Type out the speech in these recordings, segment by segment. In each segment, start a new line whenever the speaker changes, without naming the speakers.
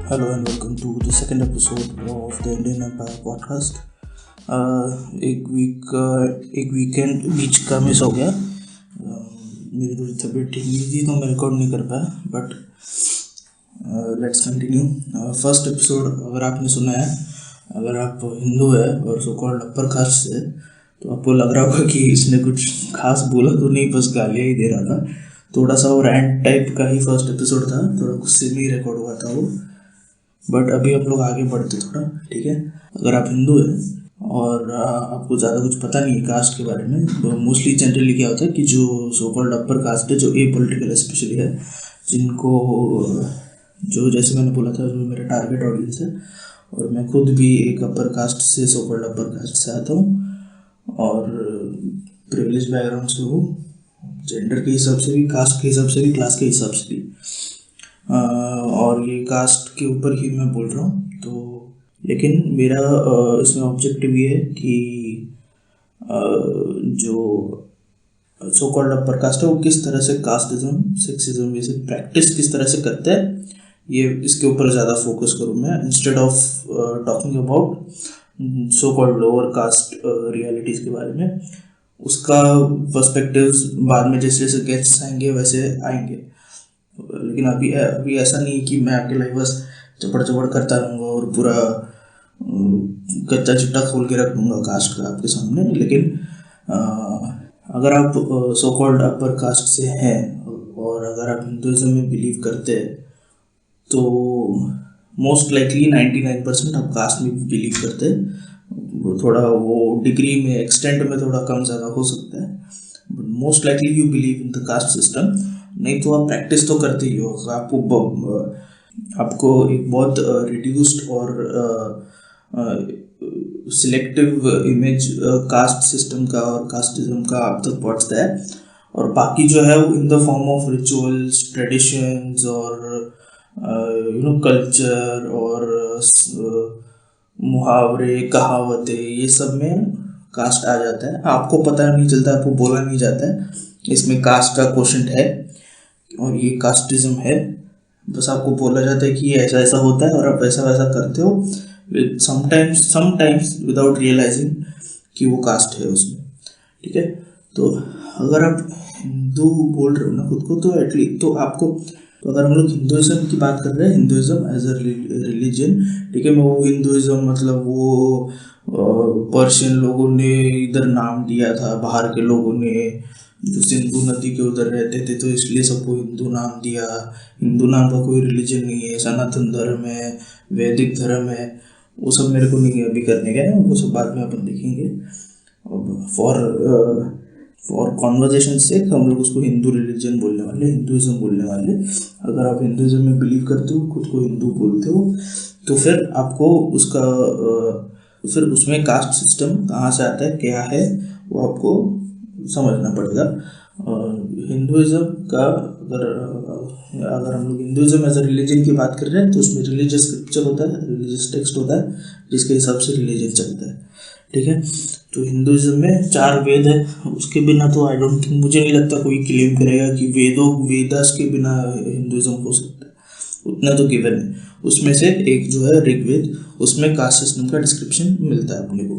Hello and welcome to the second episode of the Indian Empire podcast. एक weekend बीच का miss हो गया। मेरी थोड़ी तबीयत ठीक नहीं थी तो मैं रिकॉर्ड नहीं कर पाया, but let's continue. First episode अगर आपने सुना है, अगर आप हिंदू है और सो कॉल्ड अपर कास्ट से, तो आपको लग रहा होगा कि इसने कुछ खास बोला तो नहीं, बस गालियाँ ही दे रहा था। थोड़ा सा वो रैंट टाइप का ही फर्स्ट एपिसोड था, थोड़ा गुस्से में ही रिकॉर्ड हुआ था वो। बट अभी हम लोग आगे बढ़ते थोड़ा, ठीक है। अगर आप हिंदू हैं और आपको ज़्यादा कुछ पता नहीं है कास्ट के बारे में, तो मोस्टली जनरली क्या होता है कि जो सो कॉल्ड अपर कास्ट है, जो ए पॉलिटिकल स्पेशली है, जिनको जो जैसे मैंने बोला था, जो मेरा टारगेट ऑडियंस है, और मैं खुद भी एक अपर कास्ट से, सो कॉल्ड अपर कास्ट से आता हूँ और प्रिविलेज बैकग्राउंड से हूँ, जेंडर के हिसाब से भी, कास्ट के हिसाब से भी, क्लास के हिसाब से भी। और ये कास्ट के ऊपर ही मैं बोल रहा हूँ। तो लेकिन मेरा इसमें ऑब्जेक्टिव ये है कि जो सो कॉल्ड अपर कास्ट है वो किस तरह से कास्टिज्म, सेक्सिज्म, ये सब प्रैक्टिस किस तरह से करते हैं, ये इसके ऊपर ज़्यादा फोकस करूँ मैं, instead of talking about so called lower caste realities के बारे में। उसका पर्सपेक्टिव्स बाद में जैसे जैसे गेस्ट्स आएंगे वैसे आएंगे, लेकिन अभी ऐसा नहीं है कि मैं आपके लाइफ बस चपड़ चपड़ करता रहूँगा और पूरा कच्चा चिट्टा खोल के रख दूँगा कास्ट का आपके सामने। लेकिन अगर आप सो कॉल्ड अपर कास्ट से हैं और अगर आप हिंदुज़म में बिलीव करते हैं, तो मोस्ट लाइकली 99% आप कास्ट में बिलीव करते हैं। थोड़ा वो डिग्री में, एक्सटेंट में थोड़ा कम ज़्यादा हो सकता है, but most likely you believe in the caste system. नहीं तो आप प्रैक्टिस तो करते ही हो। आपको एक बहुत रिड्यूस्ड और सिलेक्टिव इमेज कास्ट सिस्टम का और कास्टिज्म का आप तक पहुंचता है, और बाकी जो है वो in the form of rituals, traditions और कल्चर और मुहावरे, कहावतें, ये सब में कास्ट आ जाता है। आपको पता नहीं चलता, आपको बोला नहीं जाता है इसमें कास्ट का क्वोशंट है और ये कास्टिज्म है। बस आपको बोला जाता है कि ये ऐसा ऐसा होता है और आप ऐसा वैसा करते हो, समटाइम्स विदाउट रियलाइजिंग कि वो कास्ट है उसमें, ठीक है। तो अगर आप हिंदू बोल रहे हो ना खुद को, तो एटलीस्ट तो आपको, तो अगर हम लोग हिंदुइज्म की बात कर रहे हैं, हिंदुइज्म एज अ रिलीजन, ठीक है। मैं वो हिंदुइज्म मतलब वो पर्शियन लोगों ने इधर नाम दिया था, बाहर के लोगों ने जो सिंधु नदी के उधर रहते थे तो इसलिए सबको हिंदू नाम दिया। हिंदू नाम का कोई रिलीजन नहीं है, सनातन धर्म है, वैदिक धर्म है, वो सब मेरे को नहीं अभी करने का है, वो सब बाद में अपन देखेंगे। फॉर कॉन्वर्जेशन से हम लोग उसको हिंदू रिलीजन बोलने वाले, हिंदुइज्म बोलने वाले। अगर आप हिंदुइज्म में बिलीव करते हो, खुद को हिंदू बोलते हो, तो फिर आपको उसका फिर उसमें कास्ट सिस्टम कहाँ से आता है, क्या है, वो आपको समझना पड़ेगा। हिंदुइज्म का अगर हम लोग हिंदुइज्म एज अ रिलीजन की बात कर रहे हैं, तो उसमें रिलीजियस स्क्रिप्चर होता है, रिलीजियस टेक्स्ट होता है, जिसके हिसाब से रिलीजन चलता है, ठीक है। तो हिंदुइज्म में 4 वेद है, उसके बिना तो आई डोंट थिंक, मुझे नहीं लगता कोई क्लेम करेगा कि वेदास के बिना हिंदुइज्म हो सकता है, उतना तो गिवन है। उसमें से एक जो है ऋग्वेद, उसमें कास्ट सिस्टम का डिस्क्रिप्शन मिलता है अपने को,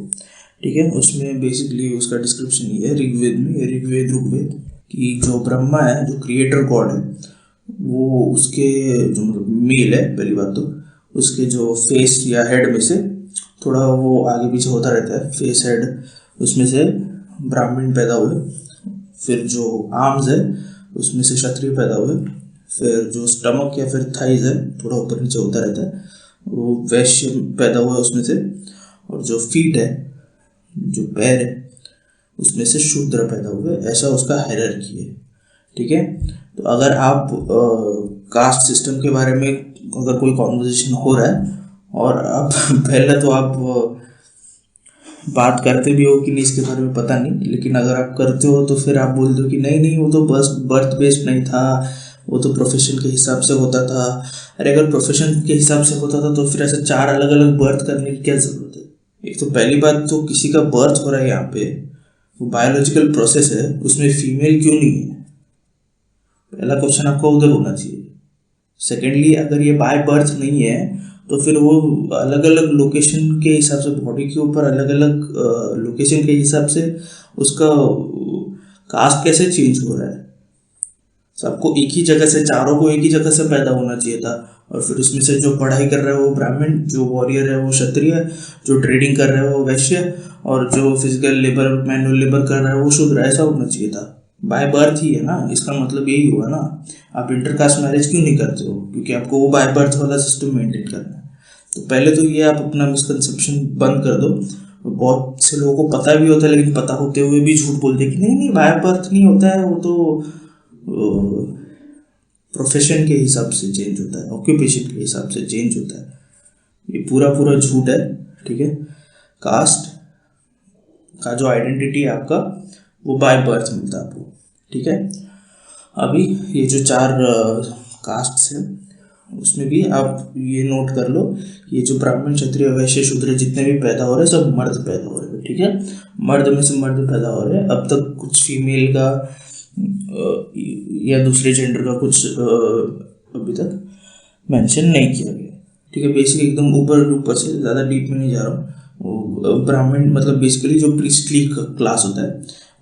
ठीक है। उसमें बेसिकली उसका डिस्क्रिप्शन ये है ऋग्वेद में, ऋग्वेद ऋग्वेद कि जो ब्रह्मा है, जो क्रिएटर गॉड है, वो उसके जो मतलब मेल है, पहली बात तो उसके जो फेस या हेड में से थोड़ा वो आगे पीछे होता रहता है, फेस हेड, उसमें से ब्राह्मण पैदा हुए। फिर जो आर्म्स है उसमें से क्षत्रिय पैदा हुए। फिर जो स्टमक या फिर थाइज है, थोड़ा ऊपर नीचे होता रहता है, वो वैश्य पैदा हुआ उसमें से। और जो फीट है, जो पैर है, उसमें से शूद्र पैदा हुए। ऐसा उसका हायरार्की है, ठीक है। तो अगर आप कास्ट सिस्टम के बारे में अगर कोई कॉन्वर्जेशन हो रहा है और आप पहले तो आप बात करते भी हो कि नहीं इसके बारे में पता नहीं, लेकिन अगर आप करते हो तो फिर आप बोलते हो कि नहीं वो तो बस बर्थ बेस्ड नहीं था, वो तो प्रोफेशन के हिसाब से होता था। अरे अगर प्रोफेशन के हिसाब से होता था तो फिर ऐसे 4 अलग अलग बर्थ करने की क्या ज़रूरत है। एक तो पहली बात तो किसी का बर्थ हो रहा है यहाँ पे, वो बायोलॉजिकल प्रोसेस है, उसमें फीमेल क्यों नहीं है, पहला क्वेश्चन आपको उधर होना चाहिए। सेकेंडली अगर ये बाय बर्थ नहीं है तो फिर वो अलग अलग लोकेशन के हिसाब से, बॉडी के ऊपर अलग अलग लोकेशन के हिसाब से उसका कास्ट कैसे चेंज हो रहा है। सबको एक ही जगह से, चारों को एक ही जगह से पैदा होना चाहिए था, और फिर उसमें से जो पढ़ाई कर रहा है वो ब्राह्मण, जो वॉरियर है वो क्षत्रिय, जो ट्रेडिंग कर रहा है वो वैश्य, और जो फिजिकल लेबर मैनुअल लेबर कर रहा है वो शूद्र। ऐसा होना चाहिए था। बाय बर्थ ही है ना, इसका मतलब यही हुआ ना। आप इंटरकास्ट मैरिज क्यों नहीं करते हो? क्योंकि आपको वो बाय बर्थ वाला सिस्टम मेंटेन करना है। तो पहले तो ये आप अपना मिसकंसेप्शन बंद कर दो। बहुत से लोगों को पता भी होता है, लेकिन पता होते हुए भी झूठ बोलते कि नहीं नहीं बाय बर्थ नहीं होता है, वो तो प्रोफेशन के हिसाब से चेंज होता है, ऑक्यूपेशन के हिसाब से चेंज होता है। ये पूरा पूरा झूठ है, ठीक है। कास्ट का जो आइडेंटिटी है आपका, वो बाय बर्थ मिलता है आपको, ठीक है। अभी ये जो 4 कास्ट हैं उसमें भी आप ये नोट कर लो, ये जो ब्राह्मण क्षत्रिय वैश्य शूद्र जितने भी पैदा हो रहे हैं सब मर्द पैदा हो रहे हैं, ठीक है। मर्द में से मर्द पैदा हो रहे हैं। अब तक कुछ फीमेल का या दूसरे जेंडर का कुछ अभी तक मेंशन नहीं किया गया, ठीक है। बेसिक एकदम ऊपर से, ज़्यादा डीप में नहीं जा रहा हूँ। ब्राह्मण मतलब बेसिकली जो प्रीस्टली क्लास होता है,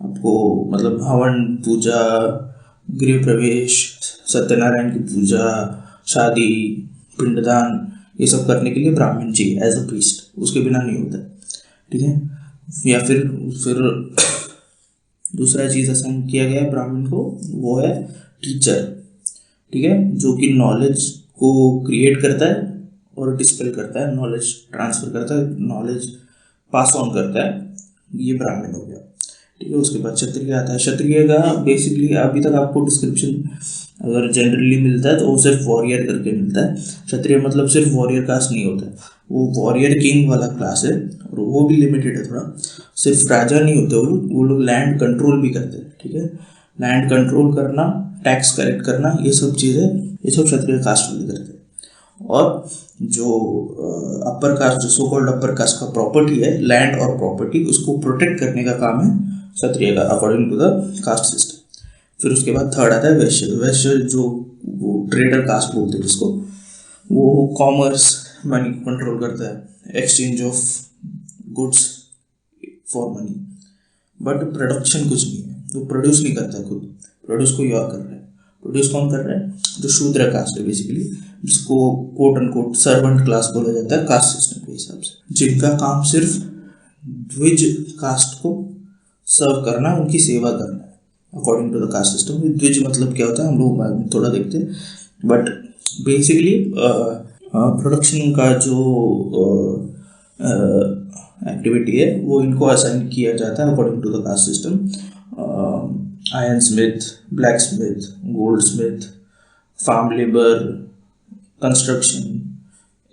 आपको मतलब हवन पूजा, गृह प्रवेश, सत्यनारायण की पूजा, शादी, पिंडदान, ये सब करने के लिए ब्राह्मण चाहिए एज अ प्रीस्ट, उसके बिना नहीं होता, ठीक है। या फिर दूसरा चीज़ असाइन किया गया है ब्राह्मण को, वो है टीचर, ठीक है, जो कि नॉलेज को क्रिएट करता है और डिस्पेल करता है, नॉलेज ट्रांसफर करता है, नॉलेज पास ऑन करता है, ये ब्राह्मण हो गया, ठीक है। उसके बाद क्षत्रिय आता है। क्षत्रिय का बेसिकली अभी तक आपको डिस्क्रिप्शन अगर जनरली मिलता है तो वो सिर्फ वॉरियर करके मिलता है। क्षत्रिय मतलब सिर्फ वॉरियर कास्ट नहीं होता है, वो वॉरियर किंग वाला क्लास है, और वो भी लिमिटेड है थोड़ा। सिर्फ राजा नहीं होते वो लोग लैंड कंट्रोल भी करते हैं, ठीक है। लैंड कंट्रोल करना, टैक्स कलेक्ट करना, ये सब चीज़ें ये सब क्षत्रिय कास्ट वाले करते हैं। और जो अपर कास्ट, जो सो कॉल्ड अपर कास्ट का प्रॉपर्टी है, लैंड और प्रॉपर्टी, उसको प्रोटेक्ट करने का काम है क्षत्रिय का according to the caste system. फिर उसके बाद थर्ड आता है वैश्य। वैश्य जो वो ट्रेडर कास्ट बोलते हैं जिसको, वो कॉमर्स, मनी को कंट्रोल करता है, exchange of goods for money, but production कुछ नहीं है, वो प्रोड्यूस नहीं करता है खुद, प्रोड्यूस कोई और कर रहा है। प्रोड्यूस कौन कर रहा है? जो शूद्र कास्ट है बेसिकली, जिसको quote and quote servant class बोला जाता है कास्ट सिस्टम के हिसाब से, जिनका काम सिर्फ द्विज कास्ट को सर्व करना, उनकी सेवा करना है according to the caste system. द्विज मतलब क्या होता है हम लोग बाद में थोड़ा देखते हैं, बट बेसिकली प्रोडक्शन का जो एक्टिविटी है वो इनको असाइन किया जाता है according to the caste system. Iron smith, black smith, gold smith, farm labour, construction,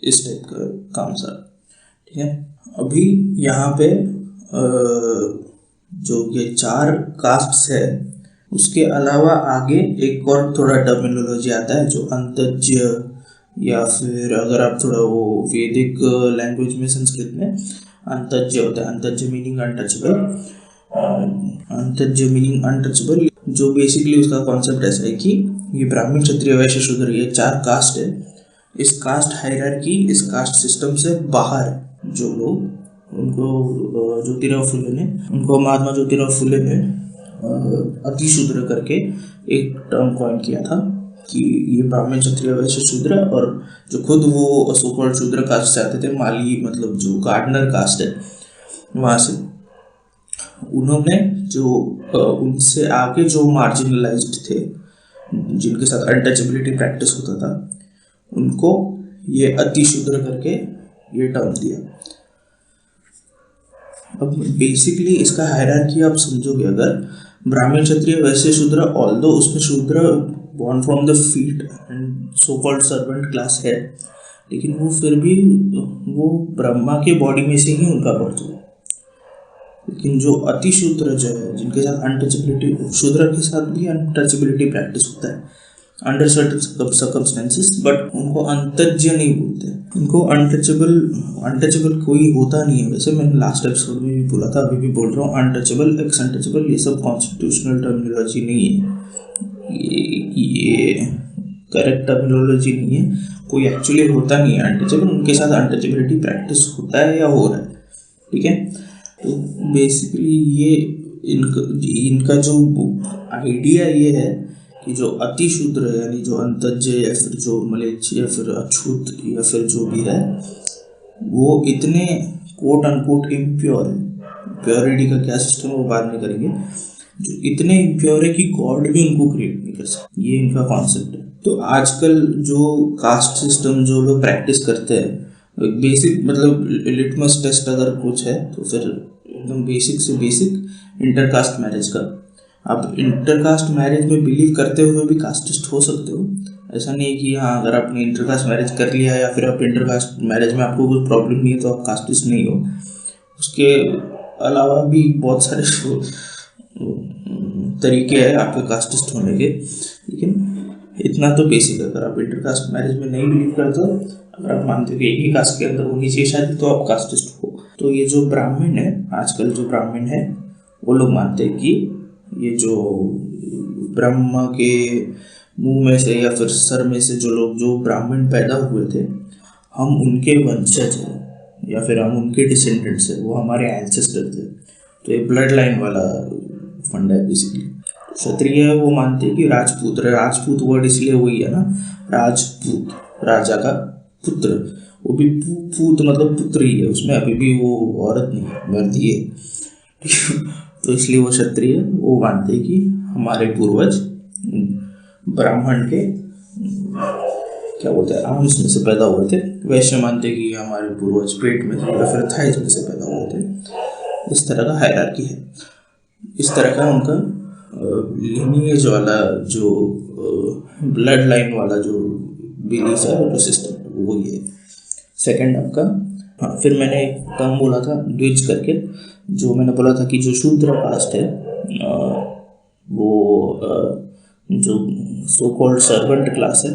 इस टाइप का काम सर, ठीक है। अभी यहाँ पे जो ये 4 कास्ट्स है, उसके अलावा आगे एक और थोड़ा टर्मिनोलॉजी आता है जो अंतज्य, या फिर अगर आप थोड़ा वो वैदिक लैंग्वेज में संस्कृत में अंतज्य होता है। अंतज्य मीनिंग अनटचेबल, अंतज्य मीनिंग अनटचेबल, जो बेसिकली उसका कॉन्सेप्ट ऐसा है कि ये ब्राह्मण क्षत्रिय वैश्य शूद्र, ये 4 कास्ट है। इस कास्ट हायरार्की, इस कास्ट सिस्टम से बाहर जो लोग, उनको ज्योतिराव फुले ने, उनको महात्मा ज्योतिराव फुले ने अतिशूद्र करके एक टर्म कॉइन किया था कि ये ब्राह्मण क्षत्रिय वैश्य शूद्र, और जो खुद वो सो कॉल्ड शूद्र कास्ट से आते थे, माली मतलब जो गार्डनर कास्ट है वहाँ से, उन्होंने जो उनसे आगे जो मार्जिनलाइज्ड थे, जिनके साथ अनटचेबिलिटी प्रैक्टिस होता था, उनको ये अतिशूद्र करके ये टर्म दिया। अब बेसिकली इसका हायरार्की आप समझोगे अगर, ब्राह्मण क्षत्रिय वैश्य शूद्र, ऑल्दो उसमें शूद्र born from the field and so called servant class है, लेकिन वो फिर भी वो ब्रह्मा के बॉडी में से ही उनका बर्थ हुआ। लेकिन जो अतिशूद्र जो है, जिनके साथ अनटचेबिलिटी, शूद्र के साथ भी अनटचेबिलिटी प्रैक्टिस होता है अंडर सर्टेन सर्कमस्टेंसेस, बट उनको अंतज्य नहीं बोलते, उनको अनटचेबल कोई होता नहीं है। वैसे मैंने लास्ट एपिसोड में भी बोला था, अभी भी बोल रहा हूँ, अनटचेबल, एक्स अनटचेबल, ये सब कॉन्स्टिट्यूशनल टर्मिनोलॉजी नहीं है, ये करेक्ट टर्मिनोलॉजी नहीं है, कोई एक्चुअली होता नहीं है अनटचेबल, उनके साथ अनटचेबिलिटी प्रैक्टिस होता है या हो रहा है, ठीक है। तो बेसिकली ये इनका जो आइडिया ये है कि जो अति शूद्र यानी जो अंतज्य या फिर जो मलेच्छ या फिर अछूत या फिर जो भी है वो इतने कोट अनकोट इम्प्योर है, प्योरिटी का क्या सिस्टम है वो बाद में करेंगे, जो इतने इम्प्योर है कि गॉड भी उनको क्रिएट नहीं कर सकते, ये इनका कॉन्सेप्ट है। तो आजकल जो कास्ट सिस्टम जो लोग प्रैक्टिस करते हैं, बेसिक मतलब लिटमस टेस्ट अगर कुछ है तो फिर एकदम बेसिक से बेसिक इंटरकास्ट मैरिज का। आप इंटरकास्ट मैरिज में बिलीव करते हुए भी कास्टिस्ट हो सकते हो, ऐसा नहीं है कि हाँ अगर आपने इंटरकास्ट मैरिज कर लिया या फिर आप इंटरकास्ट मैरिज में आपको कोई प्रॉब्लम नहीं है तो आप कास्टिस्ट नहीं हो। उसके अलावा भी बहुत सारे तरीके हैं आपके कास्टिस्ट होने के, लेकिन इतना तो बेसिक है। अगर आप इंटरकास्ट मैरिज में नहीं बिलीव करते, अगर आप मानते हो कि एक ही कास्ट के अंदर होनी चाहिए शादी, तो आप कास्टिस्ट हो। तो ये जो ब्राह्मण है, आजकल जो ब्राह्मण है वो लोग मानते हैं कि ये जो ब्रह्मा के मुंह में से या फिर सर में से जो लोग जो ब्राह्मण पैदा हुए थे, हम उनके वंशज हैं या फिर हम उनके डिसेंडेंट्स हैं, वो हमारे एंसेस्टर थे। तो ये ब्लड लाइन वाला फंडा है बेसिकली। क्षत्रिय वो मानते हैं कि राजपूत वर्ड इसलिए वही है ना, राजपूत राजा का पुत्र, वो भी पूत मतलब पुत्र ही है, उसमें अभी भी वो औरत नहीं है, मर्द ही है। तो इसलिए वो क्षत्रिय वो मानते हैं कि हमारे पूर्वज ब्राह्मण के क्या बोलते हैं आर्म्स में से पैदा हुए थे। वैश्य मानते कि हमारे पूर्वज पेट में या फिर थाइज में से पैदा हुए थे। इस तरह का हायरार्की है, इस तरह का उनका लिनिएज वाला जो ब्लड लाइन वाला जो बिलीफ है जो सिस्टम है वो ये है। सेकंड आपका हाँ, फिर मैंने एक टर्म बोला था द्विज करके, जो मैंने बोला था कि जो शूद्र कास्ट है वो जो सो कॉल्ड सर्वेंट क्लास है,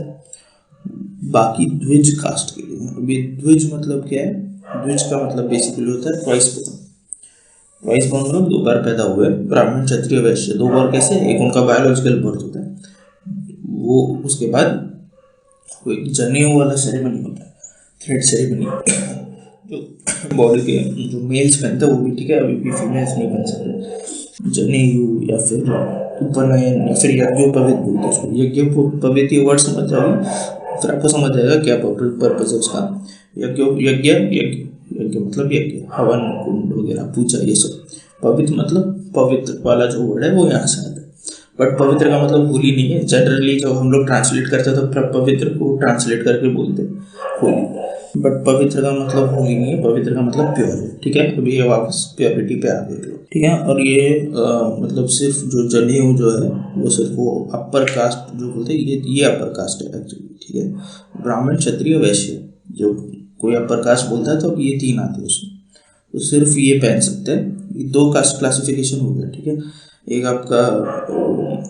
बाकी द्विज कास्ट के लिए। अभी द्विज मतलब क्या है? द्विज का मतलब बेसिकली होता है ट्वाइस बोर्न। ट्वाइस बोर्न मतलब दो बार पैदा हुए, ब्राह्मण क्षत्रिय वैश्य। दो बार कैसे? एक उनका बायोलॉजिकल बर्थ होता है, वो उसके बाद कोई जनेऊ वाला सेरेमनी होता है, थ्रेड सेरेमनी, जो बॉडी के जो मेल्स पहनते हैं वो भी, ठीक है, अभी भी फीमेल्स नहीं पहन सकते। जनेऊ या फिर उपनयन या फिर यज्ञोपवीत बोलते हैं उसको। यज्ञोपवीत ये वर्ड समझ जाओगे फिर आपको समझ जाएगा क्या पर्पज है उसका। यज्ञ मतलब यज्ञ, हवन कुंड वगैरह, पूजा, ये सब। पवित्र मतलब पवित्र वाला जो वर्ड है वो यहाँ से आता है, बट पवित्र का मतलब होली नहीं है। जनरली जब हम लोग ट्रांसलेट करते हैं तो पवित्र को ट्रांसलेट करके बोलते हैं होली, बट पवित्र का मतलब होली नहीं है, पवित्र का मतलब प्योर है, ठीक है। अभी ये वापस प्योरिटी पे आ गए लोग, ठीक है। और ये मतलब सिर्फ जो जनेऊ जो है वो सिर्फ वो अपर कास्ट जो बोलते हैं, ये अपर कास्ट है एक्चुअली, ठीक है। ब्राह्मण क्षत्रिय वैश्य, जो कोई अपर कास्ट बोलता है तो ये तीन आते हैं उसमें, तो सिर्फ ये पहन सकते हैं। दो कास्ट क्लासिफिकेशन हो गया, ठीक है। एक आपका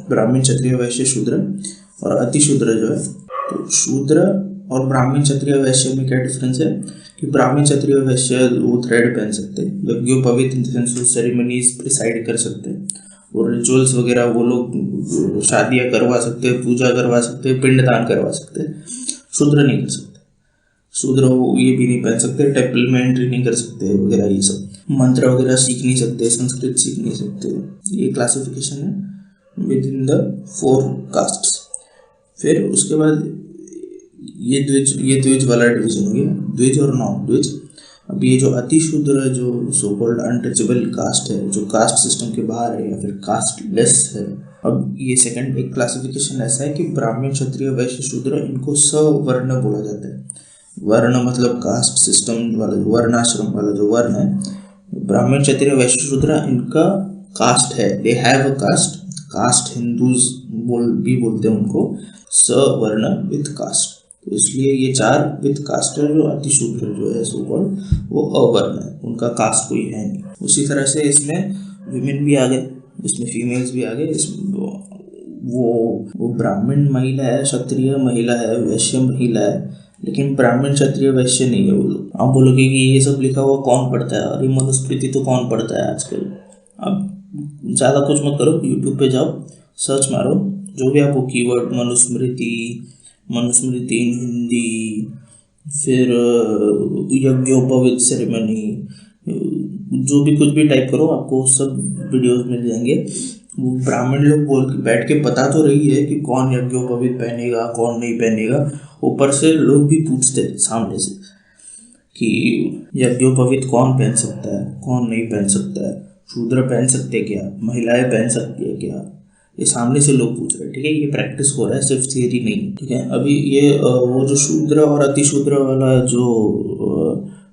ब्राह्मण क्षत्रिय वैश्य शूद्र, और अति शूद्र जो है। तो शूद्र और ब्राह्मण क्षत्रिय वैश्य में क्या डिफरेंस है कि ब्राह्मण क्षत्रिय वैश्य वो थ्रेड पहन सकते हैं, यज्ञोपवीत सेरेमनीज प्रिसाइड कर सकते हैं, और रिचुअल्स वगैरह वो लोग शादियाँ करवा सकते हैं, पूजा करवा सकते हैं, पिंडदान करवा सकते हैं। शूद्र नहीं कर सकते, शूद्र ये भी नहीं पहन सकते, टेम्पल में एंट्री नहीं कर सकते वगैरह, ये सब मंत्र वगैरह सीख नहीं सकते, संस्कृत सीख नहीं सकते। ये क्लासिफिकेशन है विद इन द 4 कास्ट्स। फिर उसके बाद ये द्विज वाला डिवीजन हो गया, द्विज और नॉन द्विज। अब ये जो अति शूद्र जो सो कॉल्ड अनटचेबल कास्ट है, जो कास्ट सिस्टम के बाहर है या फिर कास्टलेस है, अब ये सेकंड एक क्लासिफिकेशन ऐसा है कि ब्राह्मण क्षत्रिय वैश्य शूद्र, इनको सवर्ण बोला जाता है। वर्ण मतलब कास्ट सिस्टम वाला, वर्णाश्रम वाला जो वर्ण है, ब्राह्मण क्षत्रिय वैश्य शूद्र इनका कास्ट है, they have a caste. Caste Hindus भी बोलते हैं उनको, सवर्ण विद कास्ट। तो इसलिए ये 4 विद कास्ट है। जो अति शूद्र जो है सो कॉल्ड वो अवर्ण है, उनका कास्ट कोई है नहीं। उसी तरह से इसमें विमेन भी आ गए, इसमें फीमेल्स भी आ गए। इसमें वो ब्राह्मण महिला है, क्षत्रिय महिला है, वैश्य महिला है, लेकिन ब्राह्मण क्षत्रिय वैश्य नहीं है वो लोग। आप बोलोगे कि ये सब लिखा हुआ कौन पढ़ता है, और ये मनुस्मृति तो कौन पढ़ता है आजकल। अब ज़्यादा कुछ मत करो, यूट्यूब पे जाओ, सर्च मारो, जो भी आपको कीवर्ड मनुस्मृति, मनुस्मृति इन हिंदी, फिर यज्ञोपवीत सेरेमनी, जो भी कुछ भी टाइप करो आपको सब वीडियोस मिल जाएंगे। वो ब्राह्मण लोग बोल के बैठ के बता तो रही है कि कौन यज्ञोपवीत पहनेगा कौन नहीं पहनेगा, ऊपर से लोग भी पूछते सामने से कि यज्ञोपवीत कौन पहन सकता है कौन नहीं पहन सकता है, शूद्र पहन सकते क्या, महिलाएं पहन सकती है क्या, ये सामने से लोग पूछ रहे हैं। ठीक है, ये प्रैक्टिस हो रहा है, सिर्फ थियरी नहीं। ठीक है, अभी ये वो जो शूद्र और अतिशूद्र वाला जो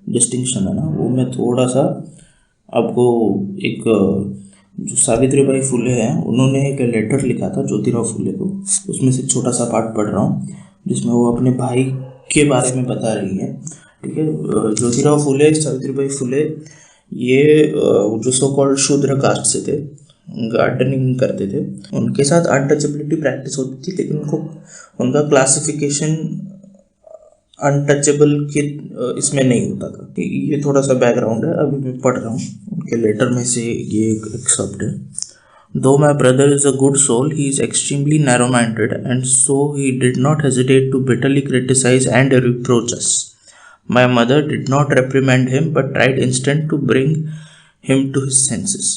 डिस्टिंक्शन है ना, वो मैं थोड़ा सा आपको एक जो सावित्रीबाई फुले हैं उन्होंने एक लेटर लिखा था ज्योतिराव फुले को, उसमें से छोटा सा पार्ट पढ़ रहा हूँ जिसमें वो अपने भाई के बारे में बता रही है। ठीक है, ज्योतिराव फुले, सावित्रीबाई फुले ये जो सो कॉल्ड शूद्र कास्ट से थे, गार्डनिंग करते थे, उनके साथ अनटचेबिलिटी प्रैक्टिस होती थी, लेकिन उनको उनका क्लासिफिकेशन अनटचेबल के इसमें नहीं होता था। ये थोड़ा सा बैकग्राउंड है, अभी मैं पढ़ रहा हूँ उनके लेटर में से ये एक शब्द है। Though my brother is a good soul, he is extremely narrow-minded, and so he did not hesitate to bitterly criticize and reproach us. My mother did not reprimand him, but tried instead to bring him to his senses.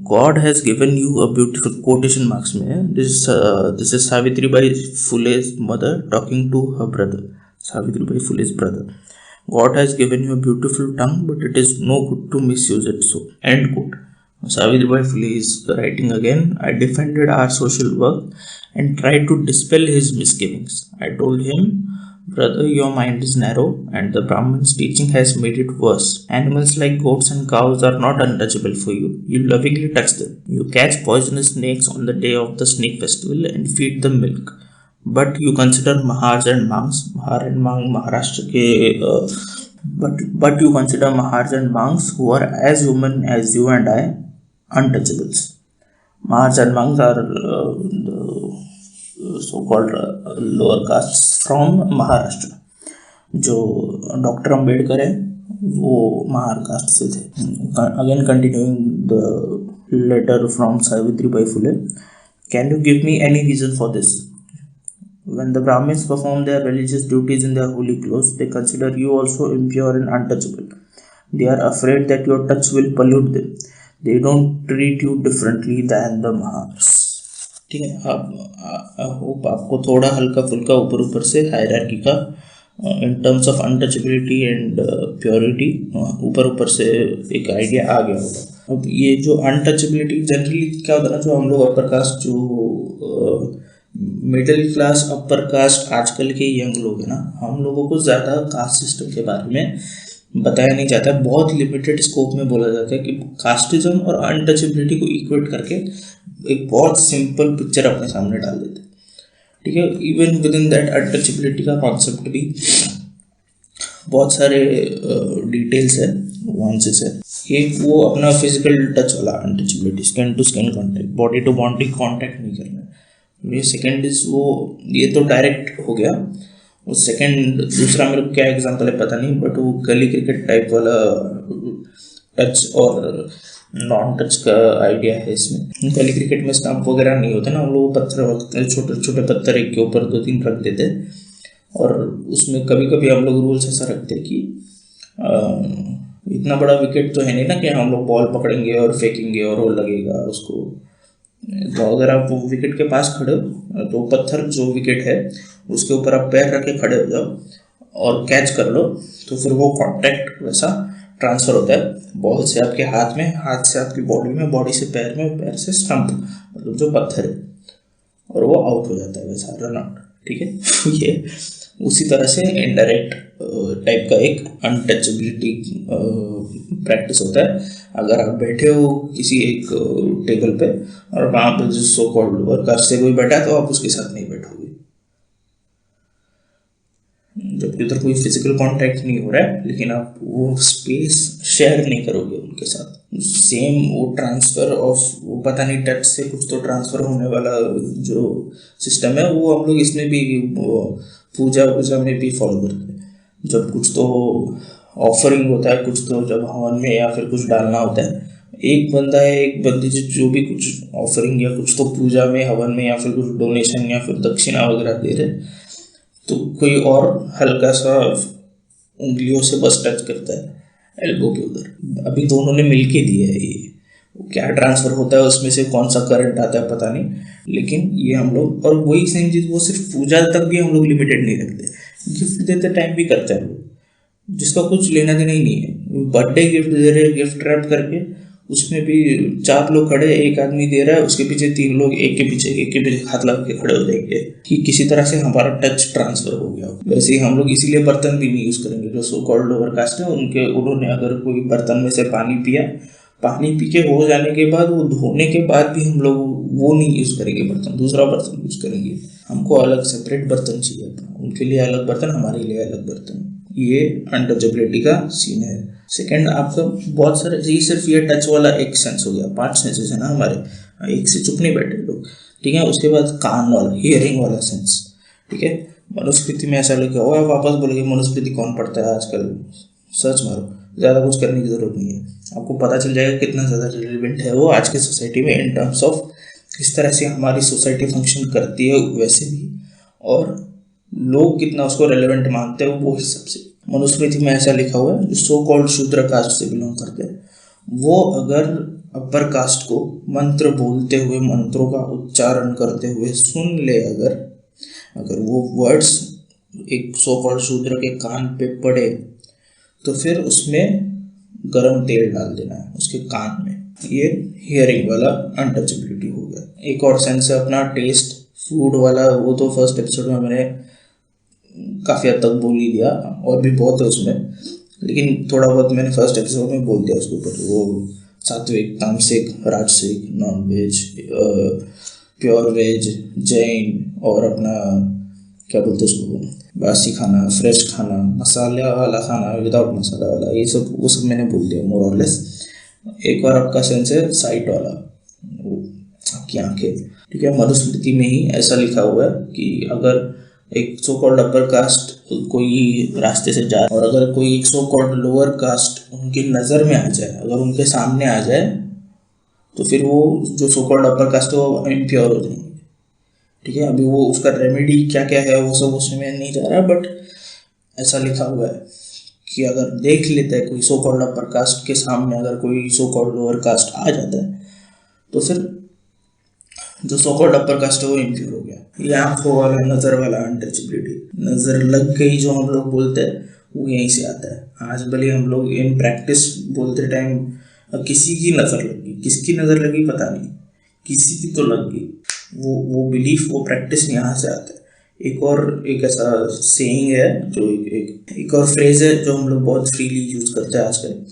God has given you a beautiful quotation marks में this is Savitribai Phule's mother talking to her brother, Savitribai Phule's brother. God has given you a beautiful tongue, but it is no good to misuse it. So end quote. Savitribai Phule is writing again. I defended our social work and tried to dispel his misgivings. I told him, brother, your mind is narrow and the Brahman's teaching has made it worse. Animals like goats and cows are not untouchable for you. You lovingly touch them. You catch poisonous snakes on the day of the snake festival and feed them milk. But you consider Mahars and Mangs, Mahar and Mang Maharashtra ke but you consider Mahars and Mangs who are as human as you and I untouchables. Mahars and Mangs are the so-called lower castes from Maharashtra. जो doctor Ambedkar है वो Mahar caste से थे। Again continuing the letter from Savitribai Phule, can you give me any reason for this? When the Brahmins perform their religious duties in their holy clothes, they consider you also impure and untouchable. They are afraid that your touch will pollute them. They don't treat you differently than the Mahars. ठीक है, आप hope आपको थोड़ा हल्का फुल्का ऊपर से hierarchy का in terms of untouchability and purity ऊपर से एक आइडिया आ गया होगा। अब ये जो अनटचेबिलिटी जनरली क्या होता है ना, जो हम लोग अपर कास्ट जो मिडिल क्लास अपर कास्ट आजकल के यंग लोग हैं ना, हम लोगों को ज़्यादा कास्ट सिस्टम के बारे में बताया नहीं जाता है। बहुत लिमिटेड स्कोप में बोला जाता है कि कास्टिज्म और अनटचेबिलिटी को इक्वेट करके एक बहुत सिंपल पिक्चर अपने सामने डाल देते हैं। ठीक है, even with in that untouchability का कॉन्सेप्ट भी बहुत सारे डिटेल्स है, नुआंसेस है। एक वो अपना फिजिकल टच वाला untouchability, skin to skin contact, body to body contact नहीं करना। ये सेकेंड इज वो, ये तो डायरेक्ट हो गया। वो सेकेंड दूसरा मेरे को क्या एग्जांपल है पता नहीं, बट वो गली क्रिकेट टाइप वाला टच और नॉन टच का आइडिया है इसमें। गली क्रिकेट में स्टंप वगैरह नहीं होता ना, हम लोग पत्थर छोटे छोटे पत्थर एक के ऊपर 2-3 रख देते हैं, और उसमें कभी कभी हम लोग रूल्स ऐसा रखते हैं कि इतना बड़ा विकेट तो है नहीं ना कि हम लोग बॉल पकड़ेंगे और फेंकेंगे और वो लगेगा उसको। तो अगर आप विकेट के पास खड़े हो तो पत्थर जो विकेट है उसके ऊपर आप पैर रख के खड़े हो जाओ और कैच कर लो, तो फिर वो कांटेक्ट वैसा ट्रांसफर होता है बॉल से आपके हाथ में, हाथ से आपकी बॉडी में, बॉडी से पैर में, पैर से स्टंप मतलब जो पत्थर है, और वो आउट हो जाता है वैसा, रन आउट। ठीक है, ये उसी तरह से इनडायरेक्ट टाइप का एक अनटचेबिलिटी प्रैक्टिस होता है। अगर आप बैठे हो किसी एक टेबल पे और वहाँ पे जो सो कॉल्ड वर्कर से कोई बैठा है तो आप उसके साथ नहीं बैठोगे, जबकि उधर कोई फिजिकल कांटेक्ट नहीं हो रहा है, लेकिन आप वो स्पेस शेयर नहीं करोगे उनके साथ। सेम वो ट्रांसफ़र ऑफ वो पता नहीं टच से कुछ तो ट्रांसफ़र होने वाला जो सिस्टम है वो हम लोग इसमें भी पूजा में भी फॉलो करते हैं। जब कुछ तो ऑफरिंग होता है, कुछ तो जब हवन में या फिर कुछ डालना होता है, एक बंदा है एक बंदी जो भी कुछ ऑफरिंग या कुछ तो पूजा में, हवन में, या फिर कुछ डोनेशन या फिर दक्षिणा वगैरह दे रहे, तो कोई और हल्का सा उंगलियों से बस टच करता है एल्बो के उधर। अभी दोनों ने मिलके दिया है ये, क्या ट्रांसफर होता है उसमें से, कौन सा करंट आता है पता नहीं, लेकिन ये हम लोग, और वही सेम चीज़ वो सिर्फ पूजा तक भी हम लोग लिमिटेड नहीं रखते, गिफ्ट देते टाइम भी करते हैं हम लोग, जिसका कुछ लेना देना ही नहीं है। बर्थडे गिफ्ट दे रहे, गिफ्ट रैप करके, उसमें भी 4 लोग खड़े, एक आदमी दे रहा है, उसके पीछे 3 लोग एक के पीछे हाथ लगा के खड़े हो जाएंगे कि किसी तरह से हमारा टच ट्रांसफर हो गया। वैसे ही हम लोग इसीलिए बर्तन भी नहीं यूज करेंगे। जो सो कॉल्ड लोअर कास्ट है उन्होंने अगर कोई बर्तन में से पानी पिया, पानी पी के हो जाने के बाद वो धोने के बाद भी हम लोग वो नहीं यूज करेंगे बर्तन, दूसरा बर्तन यूज करेंगे। हमको अलग सेपरेट बर्तन चाहिए अपना, उनके लिए अलग बर्तन, हमारे लिए अलग बर्तन। ये अनटचेबिलिटी का सीन है। सेकंड, आपका बहुत सारे, ये सिर्फ ये टच वाला एक सेंस हो गया, 5 सेंसेस है ना हमारे, एक से चुप नहीं बैठे लोग, ठीक है। उसके बाद कान वाला, हियरिंग वाला सेंस, ठीक है। मनुस्मृति में ऐसा लिखा हुआ है, वापस बोलेंगे मनुस्मृति कौन पढ़ता है आजकल, सर्च मारो, ज़्यादा कुछ करने की ज़रूरत नहीं है, आपको पता चल जाएगा कितना ज़्यादा रिलेवेंट है वो आज के सोसाइटी में, इन टर्म्स ऑफ किस तरह से हमारी सोसाइटी फंक्शन करती है वैसे भी, और लोग कितना उसको रेलेवेंट मानते हैं वो हिसाब से। मनुस्मृति में ऐसा लिखा हुआ है, जो सो कॉल्ड शूद्र कास्ट से बिलोंग करते हैं, वो अगर अपर कास्ट को मंत्र बोलते हुए, मंत्रों का उच्चारण करते हुए सुन ले, अगर वो वर्ड्स एक सो कॉल्ड शूद्र के कान पे पड़े, तो फिर उसमें गरम तेल डाल देना है उसके कान में। ये हियरिंग वाला अनटचेबिलिटी हो गया। एक और सेंस है अपना टेस्ट, फूड वाला, वो तो फर्स्ट एपिसोड में मैंने काफ़ी हद तक बोल ही दिया, और भी बहुत है उसमें, लेकिन थोड़ा बहुत मैंने फर्स्ट एपिसोड में बोल दिया उसके ऊपर। वो सात्विक, तामसिक, राजसिक, non veg, pure veg, Jain, और अपना क्या बोलते हैं उसको, बासी खाना, फ्रेश खाना, मसाला वाला खाना, विदाउट मसाला वाला, ये सब वो सब मैंने बोल दिया मोर और लेस। एक और आपका सेंस है साइट वाला, वो आपकी आंखें, ठीक है। मनुस्मृति में ही ऐसा लिखा हुआ है कि अगर एक सो कॉल्ड अपर कास्ट कोई रास्ते से जाए, और अगर कोई एक सो कॉल्ड लोअर कास्ट उनकी नज़र में आ जाए, अगर उनके सामने आ जाए, तो फिर वो जो सो कॉल्ड अपर कास्ट है वो इम्प्योर हो जाएंगे, ठीक है। अभी वो उसका रेमेडी क्या क्या है वो सब उसमें नहीं जा रहा, बट ऐसा लिखा हुआ है कि अगर देख लेता है कोई सो कॉल्ड अपर कास्ट के सामने, अगर कोई सो कॉल्ड लोअर कास्ट आ जाता है, तो फिर जो सो कॉल्ड अपर कास्ट है वो इम्प्योर हो गया। ये आंखों वाला, नज़र वाला अनटचेबिलिटी, नज़र लग गई जो हम लोग बोलते हैं वो यहीं से आता है। आज भले हम लोग इन प्रैक्टिस बोलते टाइम किसी की नज़र लगी, किसकी नज़र लगी पता नहीं, किसी की तो लग गई, वो बिलीफ, वो प्रैक्टिस यहाँ से आता है। एक ऐसा सेइंग है, जो एक और फ्रेज है जो हम लोग बहुत फ्रीली यूज करते हैं आजकल,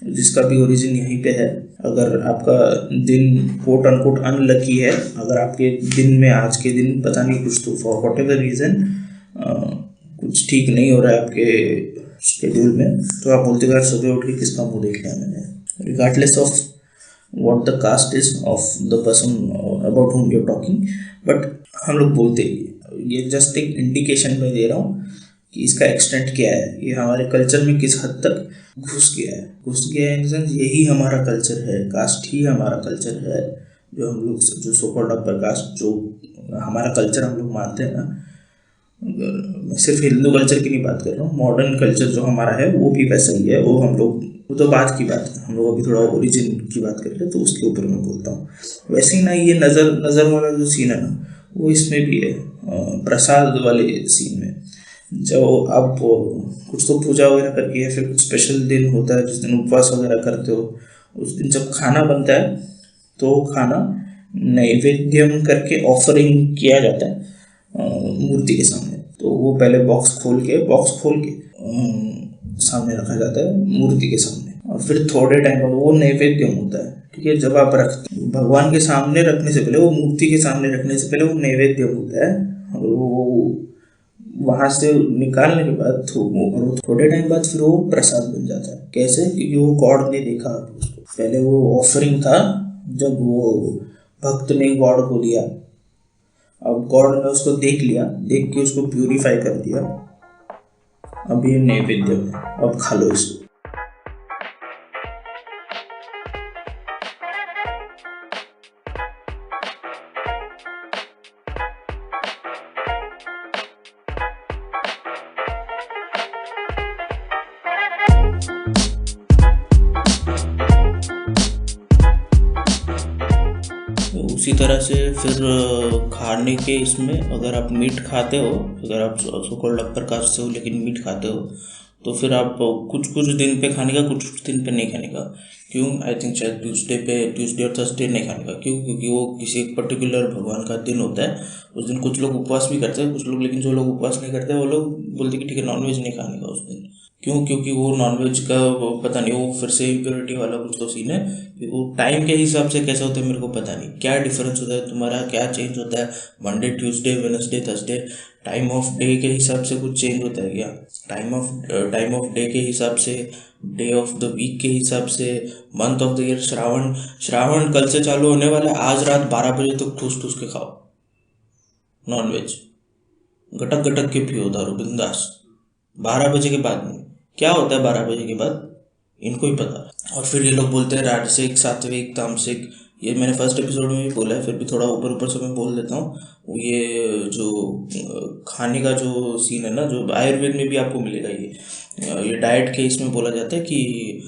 जिसका भी ओरिजिन यहीं पे है। अगर आपका दिन कोट अनकोट अनलकी है, अगर आपके दिन में, आज के दिन पता नहीं कुछ तो फॉर वॉट एवर रीज़न कुछ ठीक नहीं हो रहा है आपके शेड्यूल में, तो आप बोलते हो सुबह उठ के किसका मुँह देख लिया मैंने, regardless of what the caste is of the person about whom you're talking, but हम लोग बोलते ही, ये जस्ट एक इंडिकेशन में दे रहा हूँ कि इसका एक्सटेंट क्या है, ये हमारे कल्चर में किस हद तक घुस गया है इन सेंस यही हमारा कल्चर है, कास्ट ही हमारा कल्चर है। जो हम लोग, जो सो कॉल्ड अपर कास्ट, जो हमारा कल्चर हम लोग मानते हैं ना, मैं सिर्फ हिंदू कल्चर की नहीं बात कर रहा हूँ, मॉडर्न कल्चर जो हमारा है वो भी वैसा ही है। वो हम लोग, वो तो बात की बात है, हम लोग अभी थोड़ा ओरिजिन की बात कर रहे हैं, तो उसके ऊपर मैं बोलता हूँ। वैसे ही ना, ये नज़र वाला जो सीन है ना, वो इसमें भी है, प्रसाद वाले सीन में। जब आप कुछ तो पूजा वगैरह करके, या फिर कुछ स्पेशल दिन होता है जिस दिन उपवास वगैरह करते हो, उस दिन जब खाना बनता है, तो खाना नैवेद्यम करके ऑफरिंग किया जाता है मूर्ति के सामने। तो वो पहले बॉक्स खोल के सामने रखा जाता है मूर्ति के सामने, और फिर थोड़े टाइम बाद वो नैवेद्यम होता है, ठीक है। जब आप रखते भगवान के सामने रखने से पहले, वो मूर्ति के सामने रखने से पहले वो नैवेद्यम होता है, और वो वहाँ से निकालने के बाद और थोड़े टाइम बाद फिर वो प्रसाद बन जाता है। कैसे? क्योंकि वो गॉड ने देखा उसको, पहले वो ऑफरिंग था, जब वो भक्त ने गॉड को दिया, अब गॉड ने उसको देख लिया, देख के उसको प्यूरिफाई कर दिया, अब ये नैवेद्य है, अब खा लो इसको। इसी तरह से फिर खाने के इसमें अगर आप मीट खाते हो, अगर आप सो कॉल्ड अपर कास्ट से हो लेकिन मीट खाते हो, तो फिर आप कुछ कुछ दिन पे खाने का, कुछ कुछ दिन पे नहीं खाने का। क्यों? आई थिंक शायद ट्यूसडे और थर्सडे नहीं खाने का। क्यों? क्योंकि वो किसी एक पर्टिकुलर भगवान का दिन होता है। उस दिन कुछ लोग उपवास भी करते हैं, कुछ लोग, लेकिन जो लोग उपवास नहीं करते वो लोग बोलते कि ठीक है नॉनवेज नहीं खाने का उस दिन। क्यों? क्योंकि वो नॉनवेज का पता नहीं, वो फिर से इम्प्योरिटी वाला कुछ तो सीन है। वो टाइम के हिसाब से कैसा होता है मेरे को पता नहीं, क्या डिफरेंस होता है तुम्हारा, क्या चेंज होता है Monday Tuesday Wednesday Thursday, time of day के हिसाब से कुछ चेंज होता है क्या? टाइम ऑफ डे के हिसाब से, डे ऑफ द वीक के हिसाब से, month of the year. Shravan कल से चालू होने वाला है, आज रात 12 बजे तक ठूस ठूस के खाओ नॉनवेज, गटक गटक के पियो दारू बिंदास। 12 बजे के बाद नहीं। क्या होता है 12 बजे के बाद इनको ही पता। और फिर ये लोग बोलते हैं राजसिक सात्विक तामसिक, ये मैंने फर्स्ट एपिसोड में भी बोला है, फिर भी थोड़ा ऊपर ऊपर से मैं बोल देता हूँ। ये जो खाने का जो सीन है ना, जो आयुर्वेद में भी आपको मिलेगा, ये डाइट के इसमें बोला जाता है कि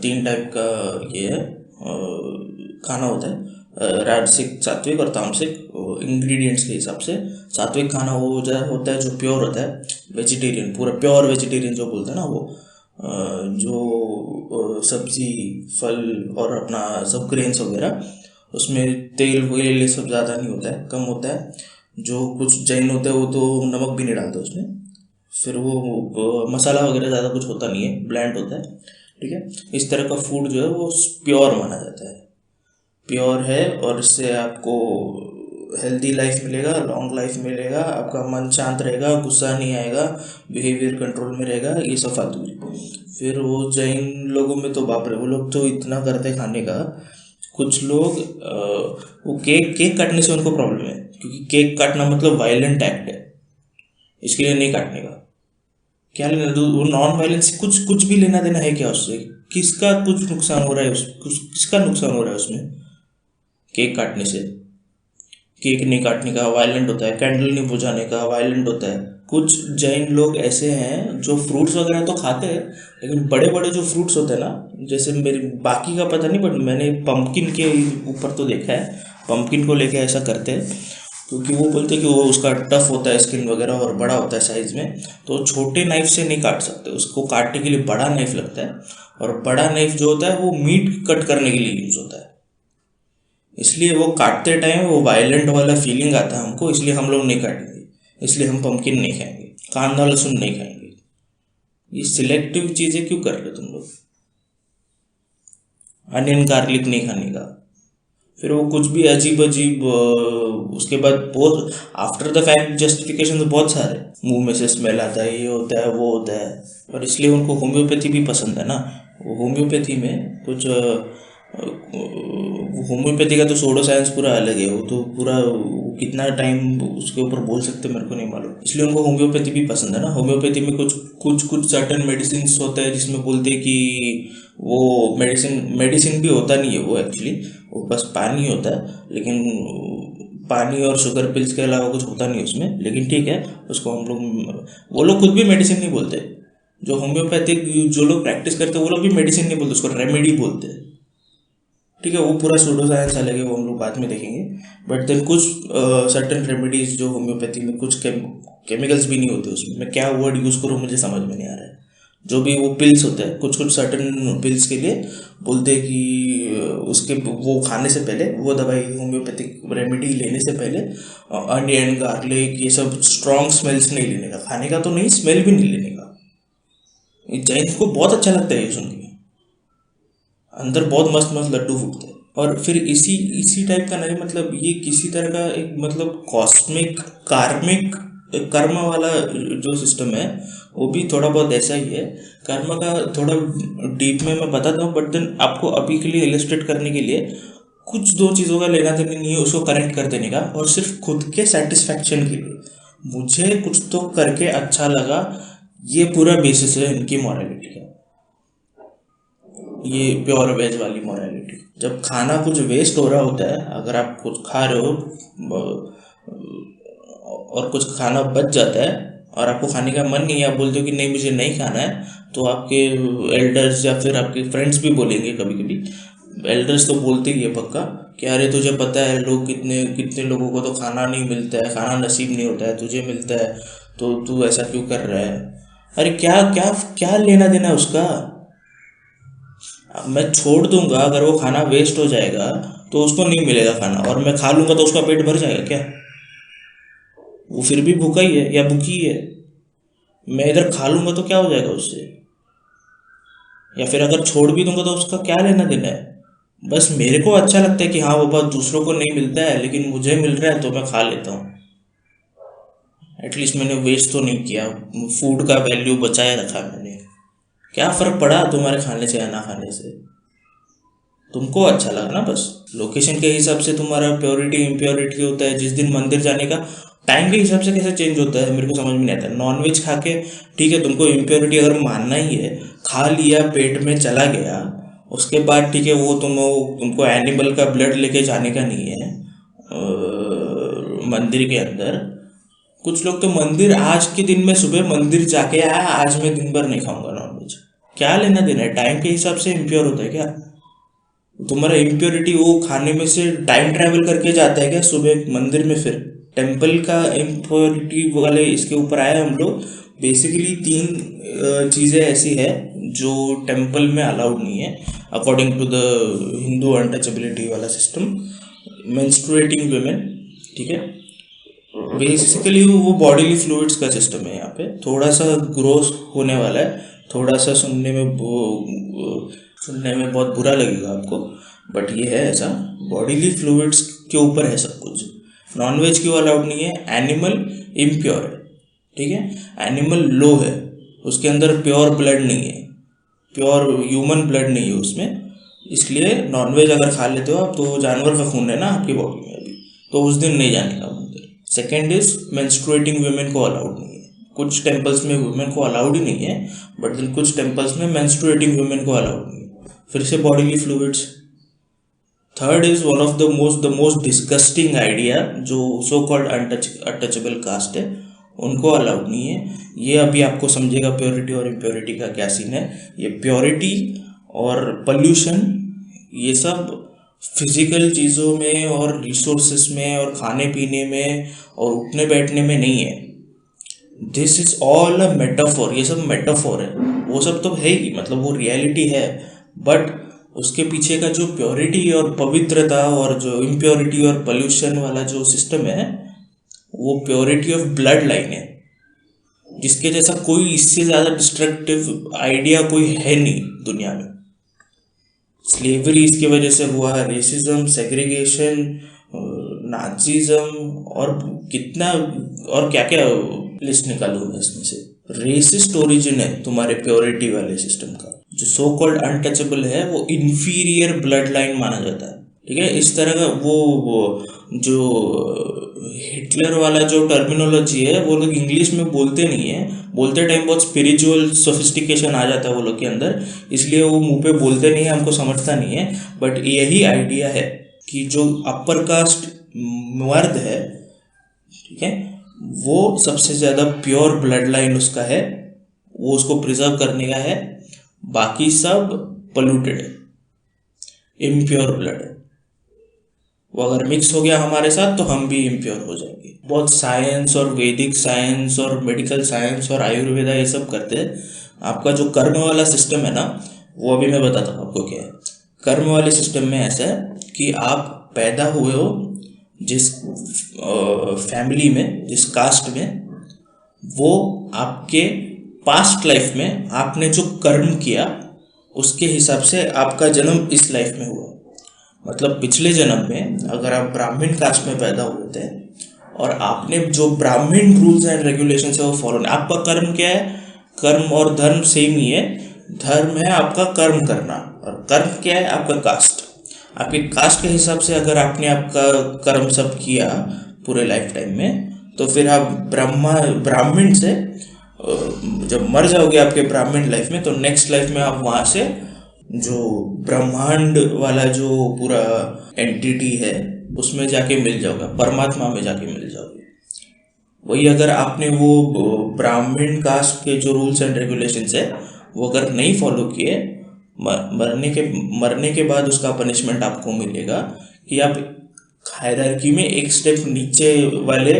3 टाइप का ये है खाना होता है, राजसिक सात्विक और तामसिक। इंग्रेडिएंट्स के हिसाब से सात्विक खाना वो होता है जो प्योर होता है, वेजिटेरियन, पूरा प्योर वेजिटेरियन जो बोलते हैं ना, वो जो सब्जी फल और अपना सब ग्रेन्स वगैरह, उसमें तेल वेल ये सब ज़्यादा नहीं होता है, कम होता है। जो कुछ जैन होते हैं वो तो नमक भी नहीं डालते उसमें। फिर वो मसाला वगैरह ज़्यादा कुछ होता नहीं है, ब्लैंड होता है। ठीक है, इस तरह का फूड जो है वो प्योर माना जाता है, प्योर है। और इससे आपको हेल्दी लाइफ मिलेगा, लॉन्ग लाइफ मिलेगा, आपका मन शांत रहेगा, गुस्सा नहीं आएगा, बिहेवियर कंट्रोल में रहेगा, ये सब फालतू। फिर वो जैन लोगों में तो बाप रे, वो लोग तो इतना करते हैं खाने का। कुछ लोग वो केक काटने से उनको प्रॉब्लम है, क्योंकि केक काटना मतलब वायलेंट एक्ट है, इसके लिए नहीं काटने का। क्या लेना, वो नॉन वायलेंस कुछ भी लेना देना है क्या उससे? किसका कुछ नुकसान हो रहा है किसका नुकसान हो रहा है उसमें केक काटने से? केक नहीं काटने का वायलेंट होता है, कैंडल नहीं बुझाने का वायलेंट होता है। कुछ जैन लोग ऐसे हैं जो फ्रूट्स वगैरह तो खाते हैं, लेकिन बड़े बड़े जो फ्रूट्स होते हैं ना, जैसे मेरी बाकी का पता नहीं, बट मैंने पंपकिन के ऊपर तो देखा है, पंपकिन को लेके ऐसा करते हैं, क्योंकि वो बोलते हैं कि वो उसका टफ होता है स्किन वगैरह और बड़ा होता है साइज़ में, तो छोटे नाइफ से नहीं काट सकते, उसको काटने के लिए बड़ा नाइफ लगता है। और बड़ा नाइफ जो होता है वो मीट कट करने के लिए यूज़ होता है, इसलिए वो काटते टाइम वो वायलेंट वाला फीलिंग आता है हमको, इसलिए हम लोग नहीं काटेंगे, इसलिए हम पंपकिन नहीं खाएंगे, कांदा लहसुन नहीं खाएंगे। ये सिलेक्टिव चीज़ें क्यों कर रहे हो तुम लोग? अनियन गार्लिक नहीं खाने का, फिर वो कुछ भी अजीब अजीब उसके बाद बहुत आफ्टर द फैक्ट जस्टिफिकेशन तो बहुत सारे, मुंह में से स्मेल आता है, ये होता है वो होता है। और इसलिए उनको होम्योपैथी भी पसंद है ना। वो होम्योपैथी में कुछ होम्योपैथी का तो सोडो साइंस पूरा अलग है, वो तो पूरा कितना टाइम उसके ऊपर बोल सकते मेरे को नहीं मालूम, इसलिए उनको होम्योपैथी भी पसंद है ना। होम्योपैथी में कुछ सर्टन मेडिसिन होता है जिसमें बोलते हैं कि वो मेडिसिन भी होता नहीं है वो, एक्चुअली वो बस पानी होता है, लेकिन पानी और शुगर पिल्स के अलावा कुछ होता नहीं उसमें। लेकिन ठीक है, उसको हम लोग, वो लोग खुद भी मेडिसिन नहीं बोलते, जो होम्योपैथिक जो लोग प्रैक्टिस करते हैं वो लोग भी मेडिसिन नहीं बोलते, उसको रेमेडी बोलते हैं। ठीक है, वो पूरा सूडो साइंस अलग है, वो हम लोग बाद में देखेंगे। बट देन कुछ सर्टन रेमेडीज जो होम्योपैथी में कुछ केमिकल्स भी नहीं होते उसमें, मैं क्या वर्ड यूज़ करूँ मुझे समझ में नहीं आ रहा है। जो भी वो पिल्स होते हैं, कुछ सर्टन पिल्स के लिए बोलते हैं कि उसके वो खाने से पहले, वो दवाई होम्योपैथिक रेमेडी लेने से पहले अनियन गार्लिक ये सब स्ट्रॉन्ग स्मेल्स नहीं लेने का, खाने का तो नहीं, स्मेल भी नहीं लेने का। जैन को बहुत अच्छा लगता है ये सुन के, अंदर बहुत मस्त मस्त लड्डू फूटते हैं। और फिर इसी टाइप का नहीं, मतलब ये किसी तरह का एक मतलब कॉस्मिक कार्मिक कर्म वाला जो सिस्टम है वो भी थोड़ा बहुत ऐसा ही है। कर्म का थोड़ा डीप में मैं बताता हूँ, बट देन आपको अभी के लिए इलस्ट्रेट करने के लिए कुछ 2 चीज़ों का लेना देना नहीं है, उसको करेक्ट कर देने का, और सिर्फ खुद के सेटिस्फैक्शन के लिए मुझे कुछ तो करके अच्छा लगा, ये पूरा बेसिस है इनकी मॉरलिटी का। ये प्योर वेज वाली मोरालिटी। जब खाना कुछ वेस्ट हो रहा होता है, अगर आप कुछ खा रहे हो और कुछ खाना बच जाता है और आपको खाने का मन नहीं है, आप बोलते हो कि नहीं मुझे नहीं खाना है, तो आपके एल्डर्स या फिर आपके फ्रेंड्स भी बोलेंगे, कभी कभी एल्डर्स तो बोलते ही है पक्का कि अरे तुझे पता है लोग कितने कितने लोगों को तो खाना नहीं मिलता है, खाना नसीब नहीं होता है, तुझे मिलता है तो तू ऐसा क्यों कर रहा है। अरे क्या क्या क्या लेना देना है उसका। अब मैं छोड़ दूंगा, अगर वो खाना वेस्ट हो जाएगा तो उसको नहीं मिलेगा खाना, और मैं खा लूंगा तो उसका पेट भर जाएगा क्या? वो फिर भी भूखा ही है या भूखी है। मैं इधर खा लूंगा तो क्या हो जाएगा उससे, या फिर अगर छोड़ भी दूंगा तो उसका क्या लेना देना है। बस मेरे को अच्छा लगता है कि हाँ बाबा दूसरों को नहीं मिलता है लेकिन मुझे मिल रहा है तो मैं खा लेता हूँ, एटलीस्ट मैंने वेस्ट तो नहीं किया, फूड का वैल्यू बचाए रखा मैंने। क्या फर्क पड़ा तुम्हारे खाने से या ना खाने से, तुमको अच्छा लगा ना बस। लोकेशन के हिसाब से तुम्हारा प्योरिटी इम्प्योरिटी होता है, जिस दिन मंदिर जाने का टाइम के हिसाब से कैसे चेंज होता है मेरे को समझ में नहीं आता। नॉनवेज खा के ठीक है, तुमको इम्प्योरिटी अगर मानना ही है, खा लिया पेट में चला गया, उसके बाद ठीक है वो तुमको एनिमल का ब्लड लेके जाने का नहीं है मंदिर के अंदर। कुछ लोग तो मंदिर आज के दिन में सुबह मंदिर जाके आया, आज मैं दिन भर नहीं खाऊंगा नॉनवेज। क्या लेना देना है, टाइम के हिसाब से इम्प्योर होता है क्या तुम्हारा इम्प्योरिटी? वो खाने में से टाइम ट्रैवल करके जाता है क्या सुबह मंदिर में? फिर टेम्पल का इम्प्योरिटी वाले इसके ऊपर आए हम लोग। बेसिकली तीन चीज़ें ऐसी है जो टेम्पल में अलाउड नहीं है according to the Hindu untouchability वाला सिस्टम। मेंस्ट्रुएटिंग वुमेन, ठीक है, बेसिकली वो बॉडीली फ्लूइड्स का सिस्टम है। यहाँ पे थोड़ा सा ग्रोस होने वाला है, थोड़ा सा सुनने में बहुत बुरा लगेगा आपको, बट ये है ऐसा। बॉडीली फ्लूइड्स के ऊपर है सब कुछ। नॉनवेज क्यों अलाउड नहीं है? एनिमल इम्प्योर है, ठीक है, एनिमल लो है, उसके अंदर प्योर ब्लड नहीं है, प्योर ह्यूमन ब्लड नहीं है उसमें, इसलिए नॉनवेज अगर खा लेते हो आप तो जानवर का खून है ना आपकी बॉडी में अभी, तो उस दिन नहीं जाने का मंदिर। सेकेंड इज मेंस्ट्रुएटिंग वुमेन को अलाउड नहीं है। कुछ टेम्पल्स में वुमेन को अलाउड ही नहीं है, बट कुछ टेम्पल्स में मेंस्ट्रुएटिंग वुमेन को अलाउड नहीं है। फिर से bodily fluids. Third is one of the most disgusting idea, जो सो कॉल्ड अनटचेबल कास्ट है उनको अलाउड नहीं है। ये अभी आपको समझेगा प्योरिटी और इम्प्योरिटी का क्या सीन है। ये प्योरिटी और पॉल्यूशन ये सब फिजिकल चीज़ों में और रिसोर्सेस में और खाने पीने में और उठने बैठने में नहीं है। This is all a metaphor, ये सब मेटाफोर है। वो सब तो है ही, मतलब वो रियलिटी है, बट उसके पीछे का जो प्योरिटी और पवित्रता और जो इम्प्योरिटी और पोल्यूशन वाला जो सिस्टम है वो प्योरिटी ऑफ ब्लड लाइन है, जिसके जैसा कोई इससे ज़्यादा डिस्ट्रक्टिव आइडिया कोई है नहीं दुनिया में। स्लेवरी इसकी वजह से हुआ है, रेसिज्म, सेग्रीगेशन, नाजीज्म और कितना और क्या क्या लिस्ट निकालूँ मैं इसमें से। रेसिस्ट ओरिजिन है तुम्हारे प्योरिटी वाले सिस्टम का। जो सो कॉल्ड अनटचेबल है वो इन्फीरियर ब्लड लाइन माना जाता है, ठीक है। इस तरह का वो जो हिटलर वाला जो टर्मिनोलॉजी है वो लोग इंग्लिश में बोलते नहीं है, बोलते टाइम बहुत स्पिरिचुअल सोफिस्टिकेशन आ जाता है वो लोग के अंदर, इसलिए वो मुंह पे बोलते नहीं है, हमको समझता नहीं है। बट यही आइडिया है कि जो अपर कास्ट मर्द है, ठीक है, वो सबसे ज़्यादा प्योर ब्लड लाइन उसका है, वो उसको प्रिजर्व करने का है, बाकी सब पोल्यूटेड है, इम्प्योर ब्लड है। वो अगर मिक्स हो गया हमारे साथ तो हम भी इम्प्योर हो जाएंगे। बहुत साइंस और वैदिक साइंस और मेडिकल साइंस और आयुर्वेदा ये सब करते हैं। आपका जो कर्म वाला सिस्टम है ना, वो अभी मैं बताता हूँ आपको क्या है। कर्म वाले सिस्टम में ऐसा है कि आप पैदा हुए हो जिस फैमिली में, जिस कास्ट में, वो आपके पास्ट लाइफ में आपने जो कर्म किया उसके हिसाब से आपका जन्म इस लाइफ में हुआ। मतलब पिछले जन्म में अगर आप ब्राह्मण कास्ट में पैदा हुए थे और आपने जो ब्राह्मण रूल्स एंड रेगुलेशंस है वो फॉलो नहीं, आपका कर्म क्या है? कर्म और धर्म सेम ही है। धर्म है आपका कर्म करना और कर्म क्या है? आपका कास्ट। आपके कास्ट के हिसाब से अगर आपने आपका कर्म सब किया पूरे लाइफ टाइम में, तो फिर आप ब्राह्मण से जब मर जाओगे आपके ब्राह्मण लाइफ में, तो नेक्स्ट लाइफ में आप वहाँ से जो ब्रह्मांड वाला जो पूरा एंटिटी है उसमें जाके मिल जाओगे, परमात्मा में जाके मिल जाओगे। वही अगर आपने वो ब्राह्मण कास्ट के जो रूल्स एंड रेगुलेशंस है वो अगर नहीं फॉलो किए, मरने के बाद उसका पनिशमेंट आपको मिलेगा कि आप हायरार्की में एक स्टेप नीचे वाले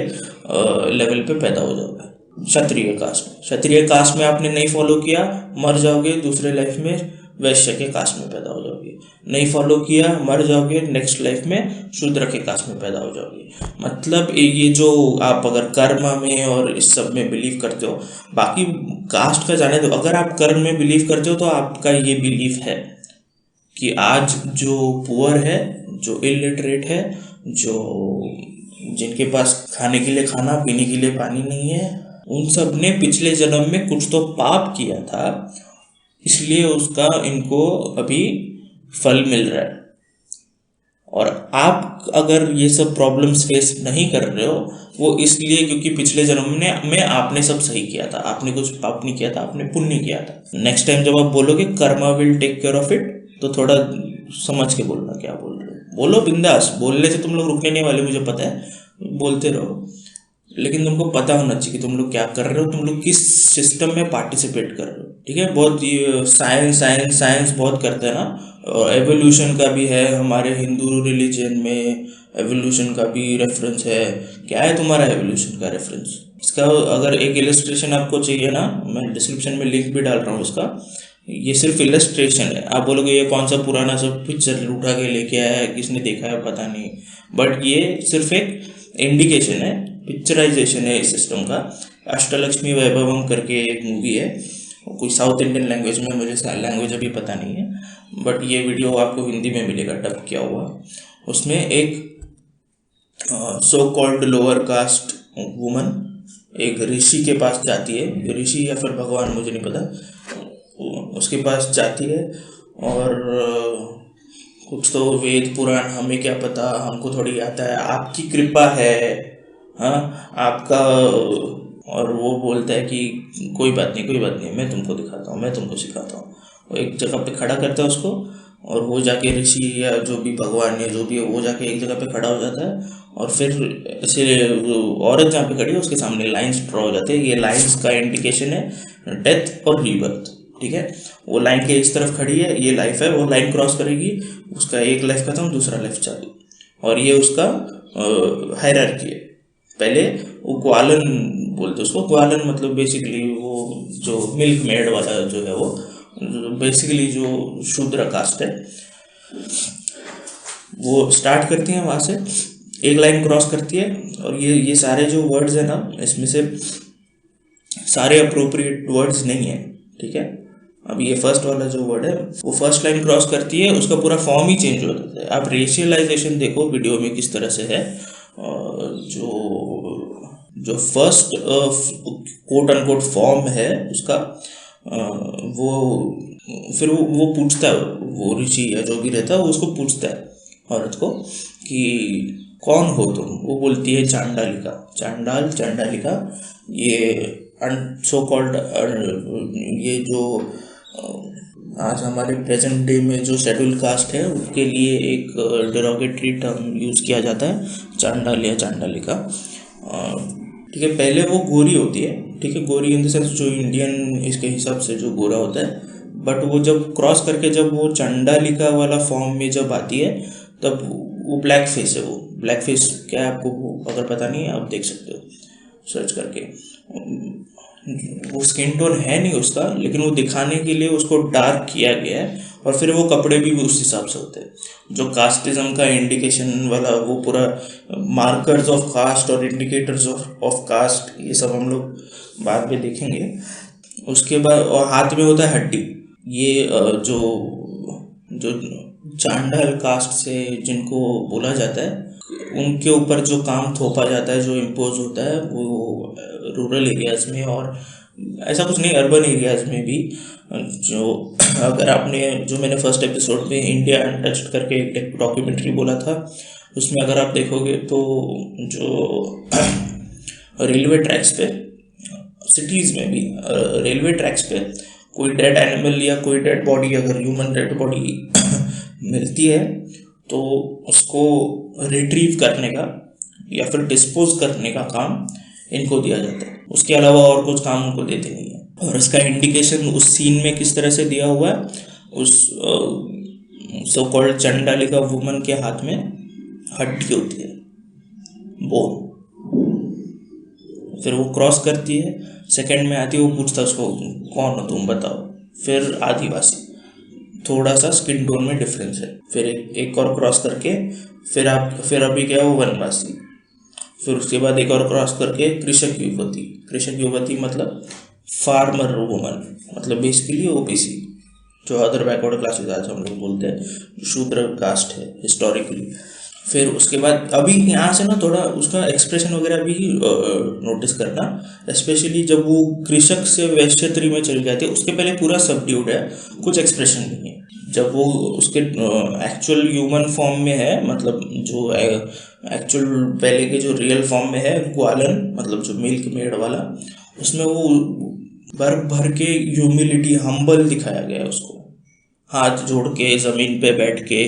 लेवल पे पैदा हो जाओगे। क्षत्रिय कास्ट में आपने नहीं फॉलो किया, मर जाओगे, दूसरे लाइफ में वैश्य के कास्ट में पैदा हो जाओगे। नहीं फॉलो किया, मर जाओगे, नेक्स्ट लाइफ में शूद्र के कास्ट में पैदा हो जाओगे। मतलब ये जो आप अगर कर्म में और इस सब में बिलीव करते हो, बाकी कास्ट का जाने दो, अगर आप कर्म में बिलीव करते हो तो आपका ये बिलीफ है कि आज जो पुअर है, जो इलिटरेट है, जो जिनके पास खाने के लिए खाना, पीने के लिए पानी नहीं है, उन सब ने पिछले जन्म में कुछ तो पाप किया था, इसलिए उसका इनको अभी फल मिल रहा है। और आप अगर ये सब प्रॉब्लम्स फेस नहीं कर रहे हो, वो इसलिए क्योंकि पिछले जन्म में आपने सब सही किया था, आपने कुछ पाप नहीं किया था, आपने पुण्य किया था। नेक्स्ट टाइम जब आप बोलोगे karma will take care of it, तो थोड़ा समझ के बोलना क्या बोल रहे हो। बोलो बिंदास, बोलने से तुम लोग रुकने नहीं वाले, मुझे पता है, बोलते रहो, लेकिन तुमको पता होना चाहिए कि तुम लोग क्या कर रहे हो, तुम लोग किस सिस्टम में पार्टिसिपेट कर रहे हो। ठीक है, बहुत ये साइंस बहुत करते हैं ना, एवोल्यूशन का भी है हमारे हिंदू रिलीजन में, एवोल्यूशन का भी रेफरेंस है। क्या है तुम्हारा एवोल्यूशन का रेफरेंस? इसका अगर एक इलस्ट्रेशन आपको चाहिए ना, मैं डिस्क्रिप्शन में लिंक भी डाल रहा हूँ इसका। ये सिर्फ इलस्ट्रेशन है। आप बोलोगे ये कौन सा पुराना सब पिक्चर उठा के लेके आया है, किसने देखा है पता नहीं, बट ये सिर्फ एक इंडिकेशन है, पिक्चराइजेशन है इस सिस्टम का। अष्टलक्ष्मी वैभवम करके एक मूवी है, कोई साउथ इंडियन लैंग्वेज में, मुझे लैंग्वेज अभी पता नहीं है, बट ये वीडियो आपको हिंदी में मिलेगा डब किया हुआ। उसमें एक so called lower caste woman एक ऋषि के पास जाती है, ऋषि या फिर भगवान मुझे नहीं पता, उसके पास जाती है और कुछ तो वेद पुराण हमें क्या पता, हमको थोड़ी आता है, आपकी कृपा है, हाँ आपका, और वो बोलता है कि कोई बात नहीं, मैं तुमको दिखाता हूँ, मैं तुमको सिखाता हूँ। वो एक जगह पे खड़ा करता है उसको, और वो जाके ऋषि या जो भी भगवान या जो भी है वो जाके एक जगह पे खड़ा हो जाता है, और फिर ऐसे औरत जहाँ पे खड़ी है उसके सामने लाइंस ड्रॉ हो जाते हैं। ये लाइंस का इंडिकेशन है डेथ और रीबर्थ। ठीक है, वो लाइन के इस तरफ खड़ी है, ये लाइफ है, वो लाइन क्रॉस करेगी, उसका एक लाइफ खत्म, दूसरा लाइफ चालू, और ये उसका हायरार्की है। पहले वो ग्वालन बोलते उसको, ग्वालन मतलब बेसिकली वो जो मिल्क मेड वाला जो है, वो बेसिकली जो शूद्र कास्ट है, वो स्टार्ट करती है वहाँ से, एक लाइन क्रॉस करती है, और ये सारे जो वर्ड्स है ना, इसमें से सारे अप्रोप्रिएट वर्ड्स नहीं है। ठीक है, अब ये फर्स्ट वाला जो वर्ड है, वो फर्स्ट लाइन क्रॉस करती है, उसका पूरा फॉर्म ही चेंज हो जाता है। आप रेशियलाइजेशन देखो वीडियो में किस तरह से है, जो फर्स्ट कोट अनकोट फॉर्म है उसका, वो फिर वो पूछता है, वो ऋषि या जो भी रहता है वो उसको पूछता है औरत को कि कौन हो तुम। वो बोलती है चांडालिका। ये सो कॉल्ड ये जो आज हमारे प्रेजेंट डे में जो शेड्यूल कास्ट है उसके लिए एक डेरोगेटरी टर्म यूज़ किया जाता है, चांडाल या चांडालिका। ठीक है, पहले वो गोरी होती है। ठीक है, गोरी इन द सेंस जो इंडियन इसके हिसाब से जो गोरा होता है, बट वो जब क्रॉस करके जब वो चांडालिका वाला फॉर्म में जब आती है तब वो ब्लैक फेस है। वो ब्लैक फेस क्या है आपको अगर पता नहीं है आप देख सकते हो सर्च करके। वो स्किन टोन है नहीं उसका, लेकिन वो दिखाने के लिए उसको डार्क किया गया है, और फिर वो कपड़े भी उस हिसाब से होते हैं। जो कास्टिज्म का इंडिकेशन वाला वो पूरा मार्कर्स ऑफ कास्ट और इंडिकेटर्स ऑफ कास्ट, ये सब हम लोग बाद में देखेंगे। उसके बाद और हाथ में होता है हड्डी। ये जो चांडाल कास्ट से जिनको बोला जाता है, उनके ऊपर जो काम थोपा जाता है, जो इम्पोज होता है, वो रूरल एरियाज़ में, और ऐसा कुछ नहीं अर्बन एरियाज़ में भी। जो अगर आपने जो मैंने फर्स्ट एपिसोड में इंडिया अनटच्ड करके एक डॉक्यूमेंट्री बोला था, उसमें अगर आप देखोगे तो जो रेलवे ट्रैक्स पे, सिटीज़ में भी रेलवे ट्रैक्स पे कोई डेड एनिमल या कोई डेड बॉडी, अगर ह्यूमन डेड बॉडी मिलती है तो उसको रिट्रीव करने का या फिर डिस्पोज करने का काम इनको दिया जाता है। उसके अलावा और कुछ काम उनको देते नहीं है। और इसका इंडिकेशन उस सीन में किस तरह से दिया हुआ है, उस सो कॉल्ड चांडालिका वुमन के हाथ में हड्डी होती है, बोन। फिर वो क्रॉस करती है, सेकंड में आती है, वो पूछता है उसको कौन हो तुम बताओ। फिर आदिवासी, थोड़ा सा स्किन टोन में डिफरेंस है। फिर एक और क्रॉस करके फिर अभी क्या है वो वनवासी। फिर उसके बाद एक और क्रॉस करके कृषक युवती। कृषक युवती मतलब फार्मर वुमन, मतलब बेसिकली ओबीसी, जो अदर बैकवर्ड क्लासेस आज हम लोग बोलते हैं, जो शूद्र कास्ट है हिस्टोरिकली। फिर उसके बाद अभी यहाँ से ना थोड़ा उसका एक्सप्रेशन वगैरह भी नोटिस करना, स्पेशली जब वो कृषक से वैश्यत्री में चली जाती है, उसके पहले पूरा सबड्यूड है, कुछ एक्सप्रेशन नहीं है। जब वो उसके एक्चुअल ह्यूमन फॉर्म में है, मतलब जो एक्चुअल पहले के जो रियल फॉर्म में है, ग्वालन मतलब जो मिल्क मेड वाला, उसमें वो भर के ह्यूमिलिटी, हम्बल दिखाया गया है उसको, हाथ जोड़ के ज़मीन पे बैठ के,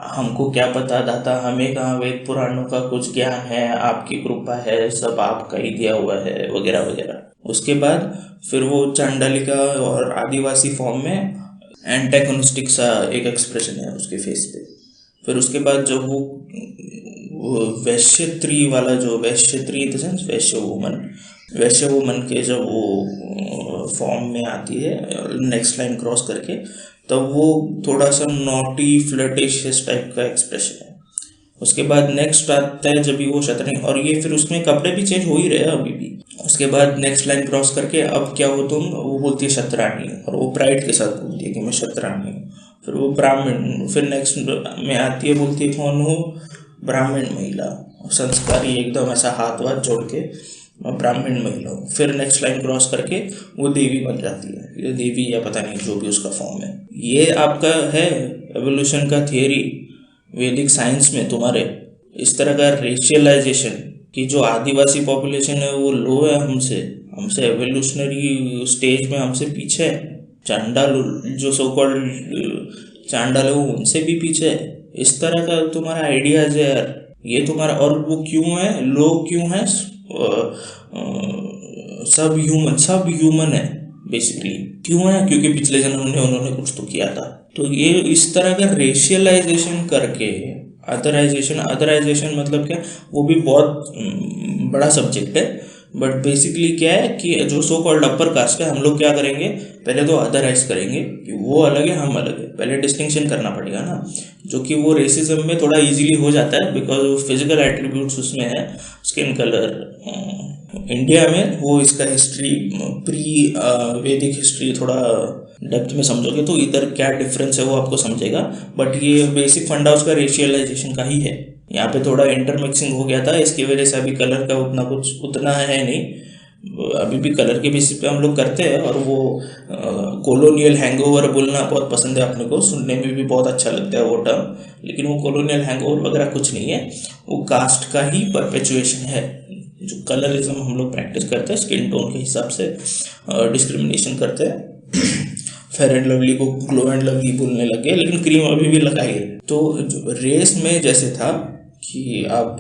हमको क्या पता दाता, हमें कहाँ वेद पुराणों का कुछ ज्ञान है, आपकी कृपा है, सब आपका ही दिया हुआ है, वगैरह वगैरह। उसके बाद फिर वो चांडालिका और आदिवासी फॉर्म में एंटेगोनिस्टिक सा एक एक्सप्रेशन है उसके फेस पे। फिर उसके बाद जब वो वैश्यत्री वाला, जो वैश्यत्री in the sense Vysya woman के जब वो फॉर्म में आती है नेक्स्ट लाइन क्रॉस करके, तब वो थोड़ा सा नॉटी फ्लर्टिशियस टाइप का एक्सप्रेशन है। उसके बाद नेक्स्ट आता है जब वो शतरंग, और ये फिर उसमें कपड़े भी चेंज हो ही रहे हैं अभी भी। उसके बाद नेक्स्ट लाइन क्रॉस करके अब क्या हो तुम, वो बोलती है शतरानी, और वो प्राइड के साथ बोलती है कि मैं शतरानी हूँ। फिर वो ब्राह्मण, फिर नेक्स्ट में आती है, बोलती है कौन हो, ब्राह्मण महिला, संस्कारी एकदम ऐसा हाथ वाथ जोड़ के ब्राह्मण महिला हूँ। फिर नेक्स्ट लाइन क्रॉस करके वो देवी बन जाती है, ये देवी या पता नहीं जो भी उसका फॉर्म है। ये आपका है एवोल्यूशन का थियरी वैदिक साइंस में तुम्हारे। इस तरह का रेशियलाइजेशन कि जो आदिवासी पॉपुलेशन है वो लो है हमसे एवोल्यूशनरी स्टेज में हमसे पीछे है, चांडाल जो सो कॉल्ड चांडाल है वो उनसे भी पीछे है। इस तरह का तुम्हारा आइडियाज है यार, ये तुम्हारा। और वो क्यों है, लोग क्यों है, सब ह्यूमन है बेसिकली। क्यों है, क्योंकि पिछले जन्म में उन्होंने कुछ तो किया था। तो ये इस तरह का रेशियलाइजेशन करके अदराइजेशन मतलब क्या, वो भी बहुत बड़ा सब्जेक्ट है। बट बेसिकली क्या है कि जो सो कॉल्ड अपर कास्ट है, हम लोग क्या करेंगे, पहले तो अदराइज करेंगे कि वो अलग है हम अलग है, पहले डिस्टिंक्शन करना पड़ेगा ना, जो कि वो रेसिज्म में थोड़ा इजीली हो जाता है बिकॉज फिजिकल एट्रीब्यूट्स उसमें है, स्किन कलर। इंडिया में वो इसका हिस्ट्री प्री वैदिक हिस्ट्री थोड़ा डेप्थ में समझोगे तो इधर क्या डिफरेंस है वो आपको समझेगा। बट ये बेसिक फंडा उसका रेशियलाइजेशन का ही है। यहाँ पे थोड़ा इंटरमिक्सिंग हो गया था, इसकी वजह से अभी कलर का उतना है नहीं, अभी भी कलर के बेसिस पे हम लोग करते हैं। और वो कॉलोनियल हैंगओवर बोलना बहुत पसंद है अपने को, सुनने में भी बहुत अच्छा लगता है वो टर्म, लेकिन वो कॉलोनियल हैंगओवर वगैरह कुछ नहीं है, वो कास्ट का ही परपेचुएशन है। जो कलरिज्म हम लोग प्रैक्टिस करते हैं, स्किन टोन के हिसाब से डिस्क्रिमिनेशन करते हैं। फेयर एंड लवली को ग्लो एंड लवली बोलने लगे, लेकिन क्रीम अभी भी लगाइए। तो रेस में जैसे था कि आप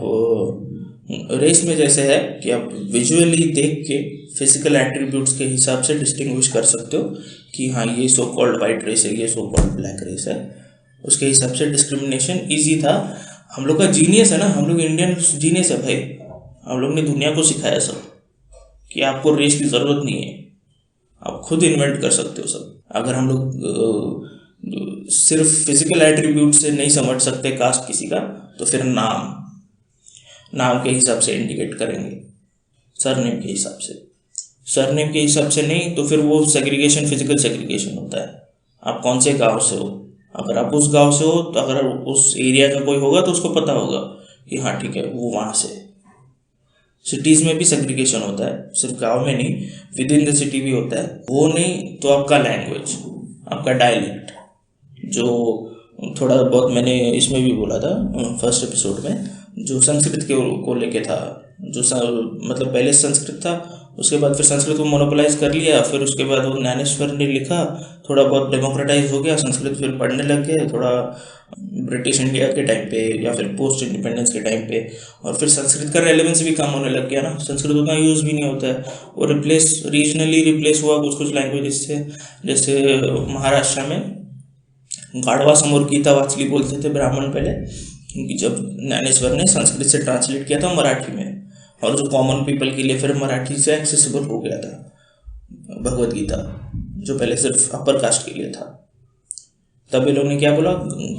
रेस में जैसे है कि आप विजुअली देख के फिजिकल एट्रीब्यूट्स के हिसाब से डिस्टिंग्विश कर सकते हो कि हाँ ये सो कॉल्ड वाइट रेस है, ये सो कॉल्ड ब्लैक रेस है। उसके हिसाब से डिस्क्रिमिनेशन ईजी था। हम लोग का जीनियस है ना, हम लोग इंडियन जीनियस है भाई, हम लोग ने दुनिया को सिखाया सब कि आपको रेस की ज़रूरत नहीं है, आप खुद इन्वेंट कर सकते हो सब। अगर हम लोग सिर्फ फिजिकल एट्रीब्यूट से नहीं समझ सकते कास्ट किसी का, तो फिर नाम के हिसाब से इंडिकेट करेंगे, सरनेम के हिसाब से। सरनेम के हिसाब से नहीं तो फिर वो सेग्रीगेशन, फिजिकल सेग्रीगेशन होता है। आप कौन से गांव से हो, अगर आप उस गांव से हो तो अगर उस एरिया का कोई होगा तो उसको पता होगा कि हाँ ठीक है वो वहाँ से। सिटीज़ में भी सेग्रीगेशन होता है, सिर्फ गांव में नहीं, विद इन द सिटी भी होता है। वो नहीं तो आपका लैंग्वेज, आपका डायलेक्ट, जो थोड़ा बहुत मैंने इसमें भी बोला था फर्स्ट एपिसोड में, जो संस्कृत को लेके था, जो मतलब पहले संस्कृत था, उसके बाद फिर संस्कृत को मोनोपोलाइज कर लिया, फिर उसके बाद वो ज्ञानेश्वर ने लिखा, थोड़ा बहुत डेमोक्रेटाइज हो गया, संस्कृत फिर पढ़ने लग गए थोड़ा ब्रिटिश इंडिया के टाइम पे या फिर पोस्ट इंडिपेंडेंस के टाइम पे, और फिर संस्कृत का रेलेवेंस भी कम होने लग गया ना, संस्कृत उतना यूज़ भी नहीं होता है, वो रीजनली रिप्लेस हुआ कुछ लैंग्वेजेस से। जैसे महाराष्ट्र में गाढ़वा समोर गीता वाचली बोलते थे ब्राह्मण पहले, क्योंकि जब ज्ञानेश्वर ने संस्कृत से ट्रांसलेट किया था मराठी में, और जो कॉमन पीपल के लिए फिर मराठी से एक्सेसिबल हो गया था भगवत गीता, जो पहले सिर्फ अपर कास्ट के लिए था, तब ये लोग ने क्या बोला,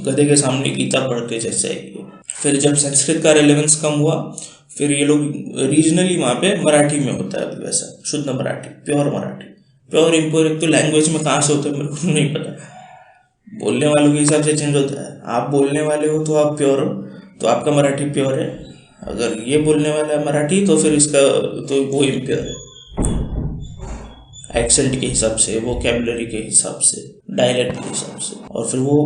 गधे के सामने गीता पढ़ के जैसे है। फिर जब संस्कृत का रेलेवेंस कम हुआ, फिर ये लोग रीजनली वहाँ पे मराठी में होता है वैसा शुद्ध Marathi, pure Marathi. Pure impure एक तो लैंग्वेज में कहाँ से होता है मेरे को नहीं पता, बोलने वालों के हिसाब से चेंज होता है। आप बोलने वाले हो तो आप प्योर हो, तो आपका मराठी प्योर है। अगर ये बोलने वाला है मराठी तो फिर इसका तो वो इम्प्योर है, एक्सेंट के हिसाब से, वोकैबुलरी के हिसाब से, डायलेक्ट के हिसाब से। और फिर वो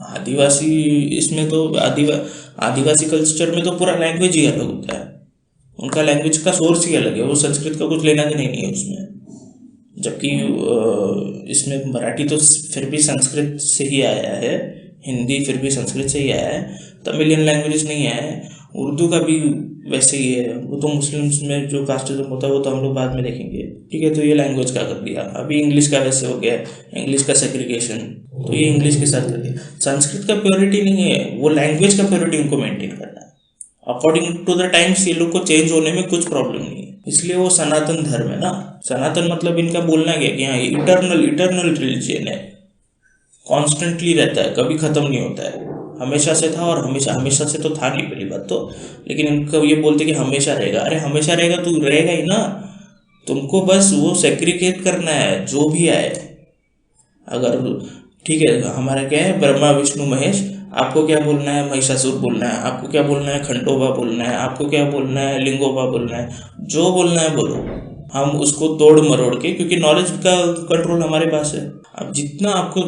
आदिवासी, इसमें तो आदिवासी कल्चर में तो पूरा लैंग्वेज ही अलग होता है, उनका लैंग्वेज का सोर्स ही अलग है, वो संस्कृत का कुछ लेना देना नहीं है उसमें। जबकि इसमें मराठी तो फिर भी संस्कृत से ही आया है, हिंदी फिर भी संस्कृत से ही आया है, तमिलियन लैंग्वेज नहीं आया है, उर्दू का भी वैसे ही है। वो तो मुस्लिम्स में जो कास्टिज्म होता है वो तो हम लोग बाद में देखेंगे, ठीक है। तो ये लैंग्वेज का कर दिया, अभी इंग्लिश का वैसे हो गया, इंग्लिश का सेग्रीगेशन, तो ये इंग्लिश के साथ कर दिया। संस्कृत का प्योरिटी नहीं है, वो लैंग्वेज का प्योरिटी उनको मेंटेन करना है। अकॉर्डिंग टू द टाइम्स ये लोग को चेंज होने में कुछ प्रॉब्लम नहीं है, इसलिए वो सनातन धर्म है ना। सनातन मतलब इनका बोलना क्या कि हाँ इटर्नल रिलीजियन है, कॉन्स्टेंटली रहता है, कभी खत्म नहीं होता है, हमेशा से था और हमेशा से तो था नहीं पहली बात तो, लेकिन इनका ये बोलते कि हमेशा रहेगा। अरे हमेशा रहेगा तो रहेगा ही ना, तुमको बस वो सेग्रीगेट करना है जो भी आए। अगर ठीक है, हमारा क्या है, ब्रह्मा विष्णु महेश, आपको क्या बोलना है, महिषासुर बोलना है, आपको क्या बोलना है, खंडोबा बोलना है, आपको क्या बोलना है, लिंगोबा बोलना है, जो बोलना है बोलो, हम उसको तोड़ मरोड़ के, क्योंकि नॉलेज का कंट्रोल हमारे पास है। अब जितना आपको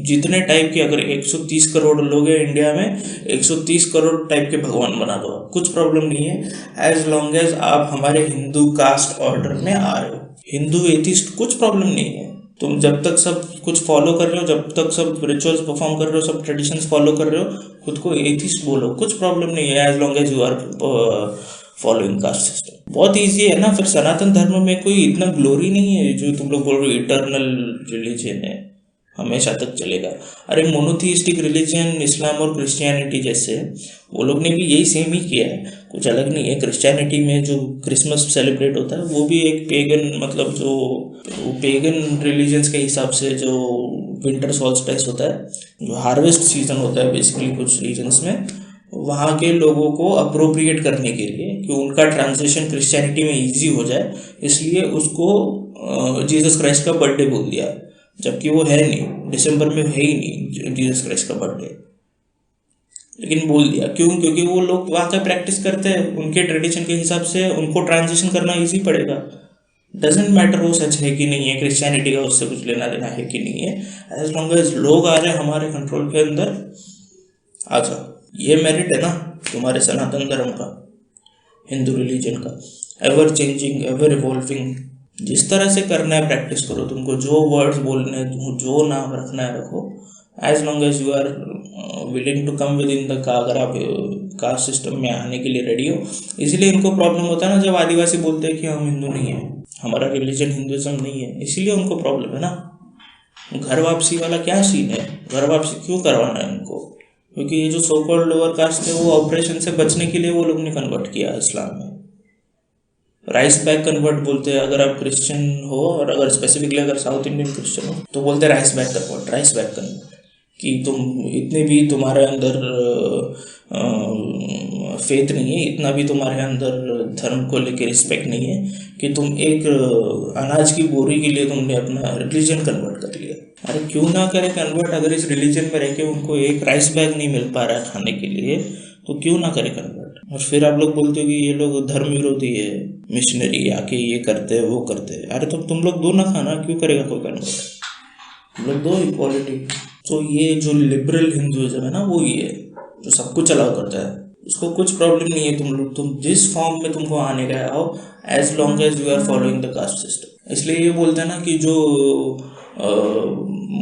जितने टाइप के, अगर 130 करोड़ लोग हैं इंडिया में, 130 करोड़ टाइप के भगवान बना दो, कुछ प्रॉब्लम नहीं है, एज लॉन्ग एज आप हमारे हिंदू कास्ट ऑर्डर में आ रहे हो। हिंदू एथिस्ट कुछ प्रॉब्लम नहीं है, तुम जब तक सब कुछ फॉलो कर रहे हो, जब तक सब रिचुअल्स परफॉर्म कर रहे हो, सब ट्रेडिशंस फॉलो कर रहे हो, खुद को एथिस्ट बोलो, कुछ प्रॉब्लम नहीं है, as long as you are following caste system. बहुत ईजी है ना। फिर सनातन धर्म में कोई इतना ग्लोरी नहीं है जो तुम लोग बोल रहे हो इटर्नल रिलीजन है, हमेशा तक चलेगा। अरे मोनोथीइस्टिक रिलीजन इस्लाम और क्रिश्चियनिटी जैसे, वो लोग ने भी यही सेम ही किया है, कुछ अलग नहीं है। क्रिश्चियनिटी में जो क्रिसमस सेलिब्रेट होता है वो भी एक पेगन, मतलब जो पेगन रिलीजन्स के हिसाब से जो विंटर सॉल्स्टिस होता है, जो हार्वेस्ट सीजन होता है बेसिकली कुछ रीजन्स में, वहाँ के लोगों को अप्रोप्रिएट करने के लिए कि उनका ट्रांजिशन क्रिश्चियनिटी में इजी हो जाए, इसलिए उसको जीसस क्राइस्ट का बर्थडे बोल दिया, जबकि वो है नहीं, दिसंबर में है ही नहीं जीसस क्राइस्ट का बर्थडे, लेकिन बोल दिया। क्यों? क्योंकि वो लोग वहाँ का प्रैक्टिस करते हैं, उनके ट्रेडिशन के हिसाब से उनको ट्रांजिशन करना ईजी पड़ेगा। डजेंट मैटर वो सच है कि नहीं है, क्रिश्चियनिटी का उससे कुछ लेना देना है कि नहीं है, एज लॉन्ग एज लोग आ रहे हैं हमारे कंट्रोल के अंदर, आ जाओ। ये मेरिट है ना तुम्हारे सनातन धर्म का, हिंदू रिलीजन का, एवर चेंजिंग, एवर इवॉल्विंग। जिस तरह से करना है प्रैक्टिस करो, तुमको जो वर्ड्स बोलने हैं, जो नाम रखना है रखो, as long as you are willing to come within the का, अगर आप कास्ट सिस्टम में आने के लिए रेडी हो। इसीलिए इनको प्रॉब्लम होता है ना जब आदिवासी बोलते हैं कि हम हिंदू नहीं है, हमारा रिलीजन हिंदुइज्म नहीं है, इसीलिए उनको प्रॉब्लम है ना। घर वापसी वाला क्या सीन है, घर वापसी क्यों करवाना है उनको? क्योंकि ये जो सो कॉल्ड लोअर कास्ट है वो ऑपरेशन से बचने के लिए वो लोग ने कन्वर्ट किया इस्लाम में। राइस बैग कन्वर्ट बोलते हैं अगर आप क्रिश्चियन हो, और अगर स्पेसिफिकली अगर साउथ इंडियन क्रिश्चियन हो तो बोलते हैं rice bag convert, rice bag convert, कि तुम इतने भी तुम्हारे अंदर फेथ नहीं है, इतना भी तुम्हारे अंदर धर्म को लेकर रिस्पेक्ट नहीं है कि तुम एक अनाज की बोरी के लिए तुमने अपना रिलीजन कन्वर्ट कर लिया। अरे क्यों ना करे कन्वर्ट, अगर इस रिलीजन में रह के उनको एक राइस बैग नहीं मिल पा रहा है खाने के लिए, तो क्यों ना करे कन्वर्ट। और फिर आप लोग बोलते हो कि ये लोग धर्म विरोधी है, मिशनरी आके ये करते हैं वो करते हैं। अरे तो तुम लोग दो ना खाना, क्यों करेगा कोई कन्वर्ट, तुम लोग दो इक्वालिटी। तो ये जो लिबरल हिंदुइज्म है ना, वो ये है जो सब कुछ अलाउ करता है, उसको कुछ प्रॉब्लम नहीं है। तुम जिस फॉर्म में तुमको आने का आओ, as long as you are following the caste system. इसलिए ये बोलते हैं ना कि जो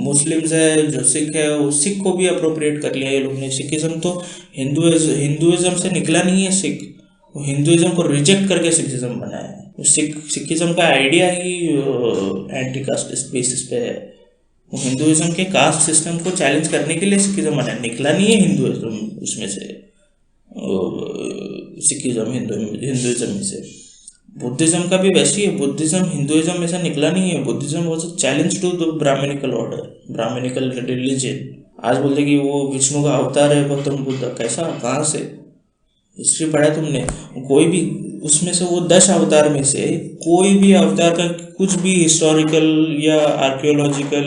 मुस्लिम्स है, जो सिख है, वो सिख को भी अप्रोप्रिएट कर लिया ये लोग ने। सिखिज्म तो हिंदुइज्म से निकला नहीं है, सिख वो हिंदुइज्म को रिजेक्ट करके सिखिज्म बना है। सिखिज्म का आइडिया ही एंटी कास्ट बेसिस पे है, वो हिंदुइज्म के कास्ट सिस्टम को चैलेंज करने के लिए सिखिज्म बना, निकला नहीं है हिंदुइज्म उसमें से, सिखिज्म हिंदुइज्म में से। बुद्धिज्म का भी वैसे ही है, बुद्धिज्म हिंदुइज्म में से निकला नहीं है। Buddhism was a challenge to the Brahmanical order, Brahmanical religion. आज बोलते कि वो विष्णु का अवतार है गौतम बुद्ध, कैसा, कहाँ से? हिस्ट्री पढ़ा तुमने? कोई भी उसमें से, वो 10 अवतार में से कोई भी अवतार का कुछ भी हिस्टोरिकल या आर्कियोलॉजिकल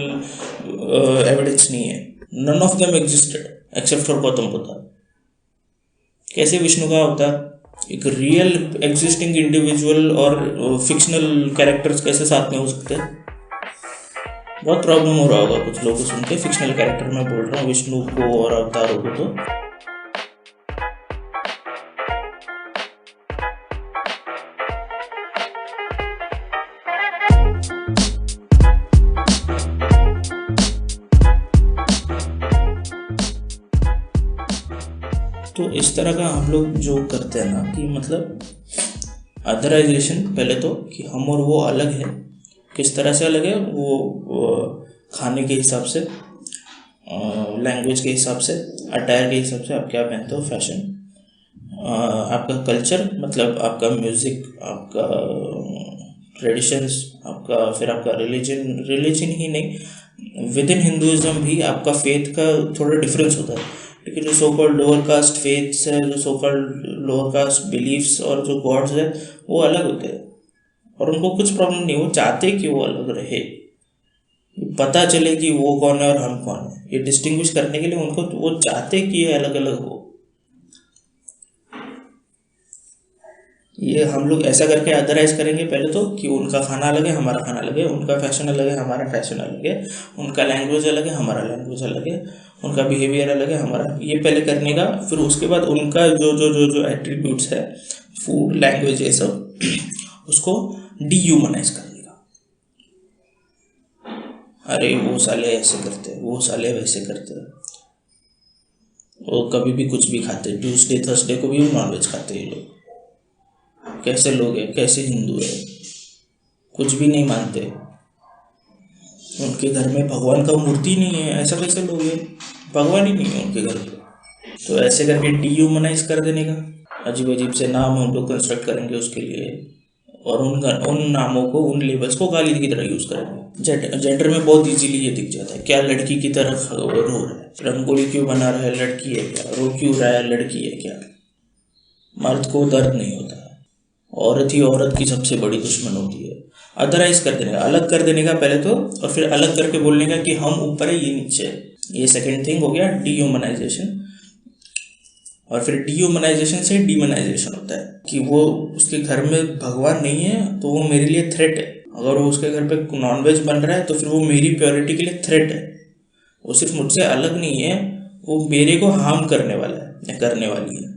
एविडेंस नहीं है। None of them existed except for Gautam Buddha. कैसे विष्णु का अवतार? एक रियल एग्जिस्टिंग इंडिविजुअल और फिक्शनल कैरेक्टर्स कैसे साथ में हो सकते हैं? बहुत प्रॉब्लम हो रहा होगा कुछ लोगों को सुन के, फिक्शनल कैरेक्टर में बोल रहा हूँ विष्णु को और अवतारों को। तो इस तरह का हम लोग जो करते हैं ना, कि मतलब अदराइजेशन, पहले तो कि हम और वो अलग है। किस तरह से अलग है? वो खाने के हिसाब से, लैंग्वेज के हिसाब से, अटायर के हिसाब से, आप क्या पहनते हो, फैशन, आपका कल्चर, मतलब आपका म्यूज़िक, आपका ट्रेडिशंस, आपका फिर आपका रिलीजन ही नहीं, विद इन हिंदुइज्म भी आपका फेथ का थोड़ा डिफरेंस होता है। लेकिन जो so called lower caste faiths है, जो so called lower caste beliefs और जो गॉड्स है, वो अलग होते हैं और उनको कुछ प्रॉब्लम नहीं। वो चाहते कि वो अलग रहे, पता चले कि वो कौन है और हम कौन है, ये डिस्टिंग्विश करने के लिए उनको, वो चाहते कि ये अलग अलग हो। ये हम लोग ऐसा करके अदराइज करेंगे पहले तो, कि उनका खाना अलग है, हमारा खाना अलग है, उनका फैशन अलग है, हमारा फैशन अलग है, उनका लैंग्वेज अलग है, हमारा लैंग्वेज अलग है, उनका बिहेवियर अलग है, हमारा, ये पहले करने का। फिर उसके बाद उनका जो जो जो जो एट्रीब्यूट्स है, फूड, लैंग्वेज, ये सब, उसको डीह्यूमनाइज करने का। अरे वो साले ऐसे करते हैं, वो साले वैसे करते हैं, वो कभी भी कुछ भी खाते हैं, ट्यूसडे थर्सडे को भी नॉनवेज खाते हैं ये लोग। कैसे लोग हैं, कैसे हिंदू है, कुछ भी नहीं मानते, उनके घर में भगवान का मूर्ति नहीं है, ऐसा कैसे लोग हैं, भगवान ही नहीं है उनके घर पे। तो ऐसे करके डीह्यूमनाइज कर देने का, अजीब अजीब से नाम हम लोग कंस्ट्रक्ट करेंगे उसके लिए, और उन नामों को, उन लेबल्स को गाली की तरह यूज़ करेंगे। जेंडर में बहुत इजीली ये दिख जाता है, क्या लड़की की तरफ रो रहा है, रंगोली क्यों बना रहा है, लड़की है क्या, रो क्यों रहा है, लड़की है क्या। मर्द को दर्द नहीं होता, औरत ही औरत की सबसे बड़ी दुश्मन होती है। अदराइज कर देने का, अलग कर देने का पहले तो, और फिर अलग करके बोलने का कि हम ऊपर है, ये नीचे है। ये सेकेंड थिंग हो गया, डीह्यूमनाइजेशन। और फिर डीह्यूमनाइजेशन से डीमनाइजेशन होता है कि वो, उसके घर में भगवान नहीं है तो वो मेरे लिए थ्रेट है। अगर वो उसके घर पे नॉनवेज बन रहा है तो फिर वो मेरी प्योरिटी के लिए थ्रेट है। वो सिर्फ मुझसे अलग नहीं है, वो मेरे को हार्म करने वाला है या करने वाली है,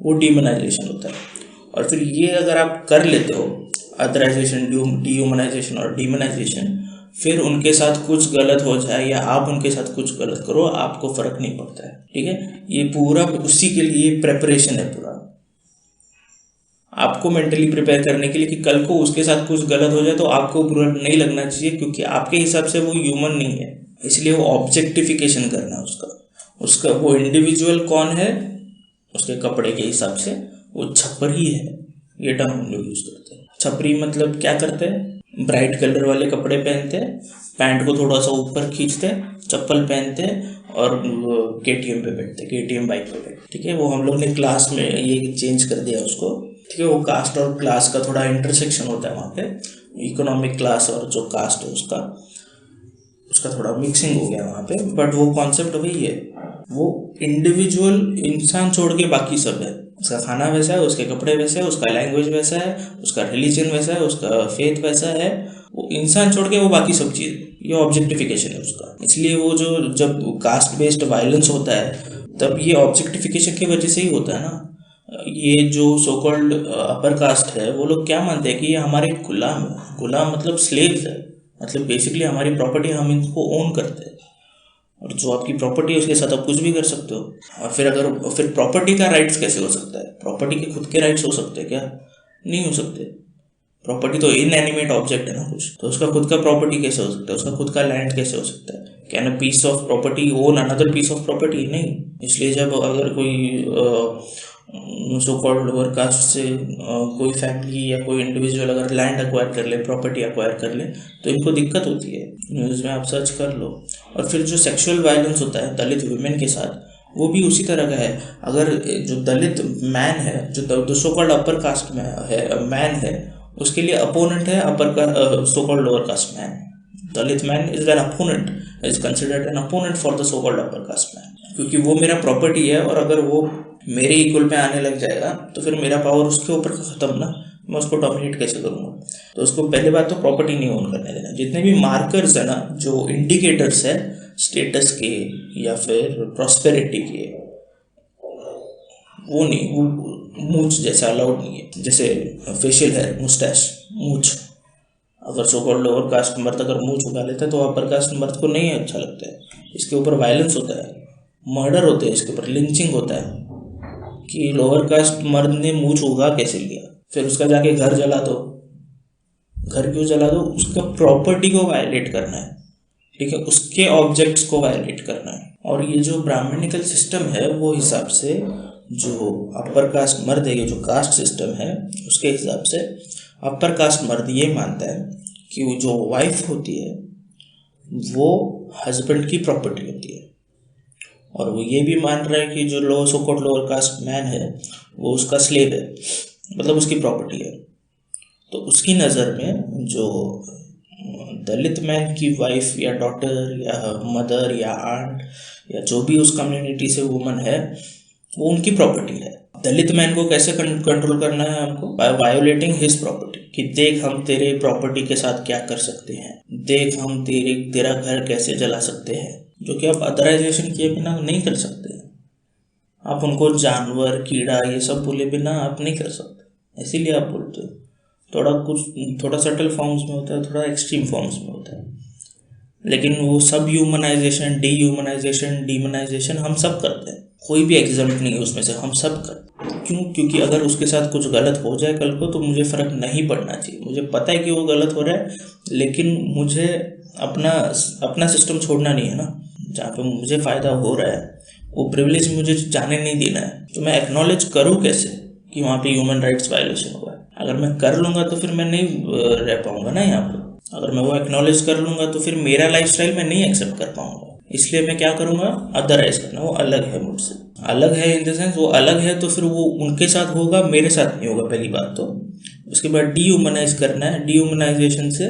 वो डीमनाइजेशन होता है। और फिर ये अगर आप कर लेते हो, अदराइजेशन, डीह्यूमनाइजेशन और डीमनाइजेशन, फिर उनके साथ कुछ गलत हो जाए या आप उनके साथ कुछ गलत करो, आपको फर्क नहीं पड़ता है, ठीक है। ये पूरा उसी के लिए प्रेपरेशन है पूरा, आपको मेंटली प्रिपेयर करने के लिए कि कल को उसके साथ कुछ गलत हो जाए तो आपको बुरा नहीं लगना चाहिए, क्योंकि आपके हिसाब से वो ह्यूमन नहीं है। इसलिए वो ऑब्जेक्टिफिकेशन करना है उसका वो इंडिविजुअल कौन है उसके कपड़े के हिसाब से, वो छपरी है, ये टर्म हम लोग यूज करते हैं। छपरी मतलब क्या करते हैं, ब्राइट कलर वाले कपड़े पहनते हैं, पैंट को थोड़ा सा ऊपर खींचते हैं, चप्पल पहनते हैं और KTM पे बैठते हैं, KTM बाइक पे बैठते, ठीक है। वो हम लोग ने क्लास में ये चेंज कर दिया उसको, ठीक है। वो कास्ट और क्लास का थोड़ा इंटरसेक्शन होता है वहाँ पे, इकोनॉमिक क्लास और जो कास्ट है उसका थोड़ा मिक्सिंग हो गया वहाँ पे, बट वो कॉन्सेप्ट वही है। वो इंडिविजुअल इंसान छोड़ के बाकी सब है, उसका खाना वैसा है, उसके कपड़े वैसे है, उसका लैंग्वेज वैसा है, उसका रिलीजन वैसा है, उसका फेथ वैसा है, वो इंसान छोड़ के वो बाकी सब चीज़, ये ऑब्जेक्टिफिकेशन है उसका। इसलिए वो जो जब कास्ट बेस्ड वायलेंस होता है तब ये ऑब्जेक्टिफिकेशन की वजह से ही होता है ना। ये जो सो कॉल्ड अपर कास्ट है वो लोग क्या मानते हैं कि ये हमारे गुलाम है, गुलाम मतलब स्लेव्स है, मतलब बेसिकली हमारी प्रॉपर्टी, हम इनको ओन करते हैं, और जो आपकी प्रॉपर्टी है उसके साथ आप कुछ भी कर सकते हो। और फिर प्रॉपर्टी का राइट्स कैसे हो सकता है, प्रॉपर्टी के खुद के राइट्स हो सकते हैं क्या, नहीं हो सकते। प्रॉपर्टी तो इनएनिमेट ऑब्जेक्ट है ना कुछ, तो उसका खुद का प्रॉपर्टी कैसे हो सकता है, उसका खुद का लैंड कैसे हो सकता है? Can a piece of property own another piece of property? नहीं। इसलिए जब अगर कोई सो कॉल्ड लोअर कास्ट से कोई फैमिली या कोई इंडिविजुअल अगर लैंड एक्वायर कर ले, प्रॉपर्टी एक्वायर कर ले, तो इनको दिक्कत होती है। न्यूज़ में आप सर्च कर लो। और फिर जो सेक्सुअल वायलेंस होता है दलित वुमेन के साथ, वो भी उसी तरह का है। अगर जो दलित मैन है, जो सो कॉल्ड अपर कास्ट में है मैन है, उसके लिए अपोनेंट है अपर का so called lower caste man. Dalit man is an opponent, is considered an opponent for the so called upper cast man, क्योंकि वो मेरा प्रॉपर्टी है, और अगर वो मेरे इक्वल पे आने लग जाएगा तो फिर मेरा पावर उसके ऊपर खत्म ना, मैं उसको डोमिनेट कैसे करूँगा? तो उसको पहली बात तो प्रॉपर्टी नहीं ओन करने देना। जितने भी मार्कर्स है ना, जो इंडिकेटर्स है स्टेटस के या फिर प्रॉस्पेरिटी के, वो नहीं, वो मूंछ जैसा अलाउड नहीं है। जैसे फेशियल हेयर, मुस्टैच, मूंछ, अगर सो कॉल्ड लोअर कास्ट मर्द अगर मूंछ उगा लेता है तो अपर कास्ट मर्द को नहीं अच्छा लगता है। इसके ऊपर वायलेंस होता है, मर्डर होते हैं, इसके ऊपर लिंचिंग होता है कि लोअर कास्ट मर्द ने मूंछ उगा कैसे लिया। फिर उसका जाके घर जला दो। घर क्यों जला दो? उसका प्रॉपर्टी को वायलेट करना है, ठीक है, उसके ऑब्जेक्ट्स को वायलेट करना है। और ये जो ब्राह्मणिकल सिस्टम है, वो हिसाब से जो अपर कास्ट मर्द है, ये जो कास्ट सिस्टम है, उसके हिसाब से अपर कास्ट मर्द ये मानता है कि वो जो वाइफ होती है वो हस्बैंड की प्रॉपर्टी होती है, और वो ये भी मान रहा है कि जो so called lower caste man है वो उसका स्लेव है, मतलब उसकी प्रॉपर्टी है। तो उसकी नज़र में जो दलित मैन की वाइफ या डॉटर या मदर या आंट या जो भी उस कम्युनिटी से वुमन है, वो उनकी प्रॉपर्टी है। दलित मैन को कैसे कंट्रोल करना है हमको? बाय वायोलेटिंग हिज प्रॉपर्टी, कि देख हम तेरे प्रॉपर्टी के साथ क्या कर सकते हैं, देख हम तेरा घर कैसे जला सकते हैं, जो कि आप अदराइजेशन किए बिना नहीं कर सकते। आप उनको जानवर, कीड़ा, ये सब बोले बिना आप नहीं कर सकते, इसीलिए आप बोलते हो। थोड़ा सटल फॉर्म्स में होता है, थोड़ा एक्सट्रीम फॉर्म्स में होता है, लेकिन वो सब ह्यूमनाइजेशन, डीमनाइजेशन हम सब करते हैं, कोई भी एग्जाम्पल नहीं है उसमें से, हम सब करते हैं। क्यों? क्योंकि अगर उसके साथ कुछ गलत हो जाए कल को तो मुझे फ़र्क नहीं पड़ना चाहिए। मुझे पता है कि वो गलत हो रहा है, लेकिन मुझे अपना सिस्टम छोड़ना नहीं है ना। जहाँ पे मुझे फ़ायदा हो रहा है वो प्रिविलेज मुझे जाने नहीं देना है। तो मैं एक्नॉलेज करूँ कैसे कि वहाँ पे ह्यूमन राइट्स वायलेशन हुआ है? अगर मैं कर लूँगा तो फिर मैं नहीं रह पाऊँगा ना यहाँ पे। अगर मैं वो एक्नॉलेज कर लूँगा तो फिर मेरा लाइफस्टाइल मैं नहीं एक्सेप्ट कर पाऊँगा। इसलिए मैं क्या करूँगा? अदराइज करना। वो अलग है मुझसे, अलग है इन द सेंस वो अलग है, तो फिर वो उनके साथ होगा, मेरे साथ नहीं होगा, पहली बात तो। उसके बाद डीह्यूमनाइज करना है। डीह्यूमनाइजेशन से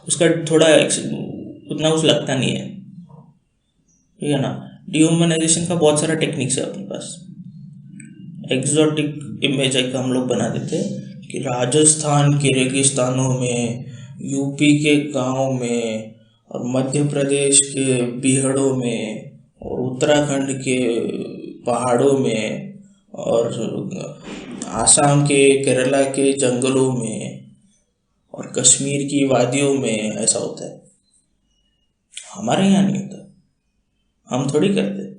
उसका थोड़ा उतना कुछ लगता नहीं है, ठीक है ना। डीह्यूमनाइजेशन का बहुत सारा टेक्निक्स है अपने पास। एग्जॉटिक इमेज एक हम लोग बना देते हैं कि राजस्थान के रेगिस्तानों में, यूपी के गांव में, और मध्य प्रदेश के बीहड़ों में, और उत्तराखंड के पहाड़ों में, और आसाम के, केरला के जंगलों में, और कश्मीर की वादियों में ऐसा होता है। हमारे यहाँ नहीं होता, हम थोड़ी करते।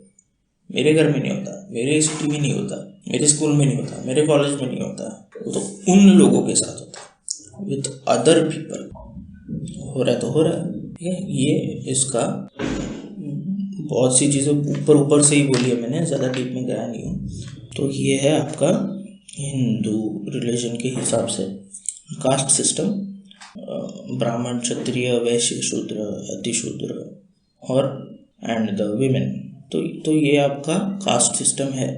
मेरे घर में नहीं होता, मेरे सिटी में नहीं होता, मेरे स्कूल में नहीं होता, मेरे कॉलेज में नहीं होता। वो तो उन लोगों के साथ होता है, विद अदर पीपल। हो रहा है तो हो रहा है, ठीक है। ये इसका बहुत सी चीज़ें ऊपर से ही बोली है मैंने, ज़्यादा डीप में गया नहीं हूँ। तो ये है आपका हिंदू रिलीजन के हिसाब से कास्ट सिस्टम, ब्राह्मण, क्षत्रिय, वैश्य, शूद्र, अतिशूद्र और एंड द वीमेन। तो ये आपका कास्ट सिस्टम है।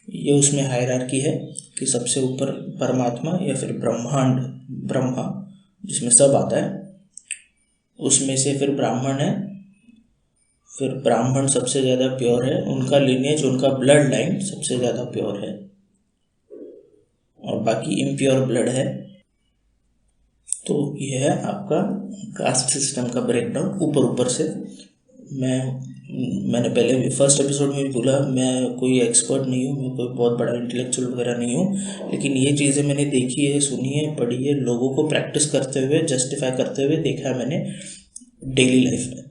ये उसमें हायरार्की है कि सबसे ऊपर परमात्मा या फिर ब्रह्मांड, ब्रह्मा जिसमें सब आता है, उसमें से फिर ब्राह्मण है। फिर ब्राह्मण सबसे ज़्यादा प्योर है, उनका लिनेज, उनका ब्लड लाइन सबसे ज़्यादा प्योर है, और बाकी इम्प्योर ब्लड है। तो यह है आपका कास्ट सिस्टम का ब्रेकडाउन ऊपर से। मैंने पहले भी फर्स्ट एपिसोड में भी बोला, मैं कोई एक्सपर्ट नहीं हूँ, मैं कोई बहुत बड़ा इंटेलेक्चुअल वगैरह नहीं हूँ, लेकिन ये चीज़ें मैंने देखी है, सुनी है, पढ़ी है, लोगों को प्रैक्टिस करते हुए, जस्टिफाई करते हुए देखा है मैंने डेली लाइफ में।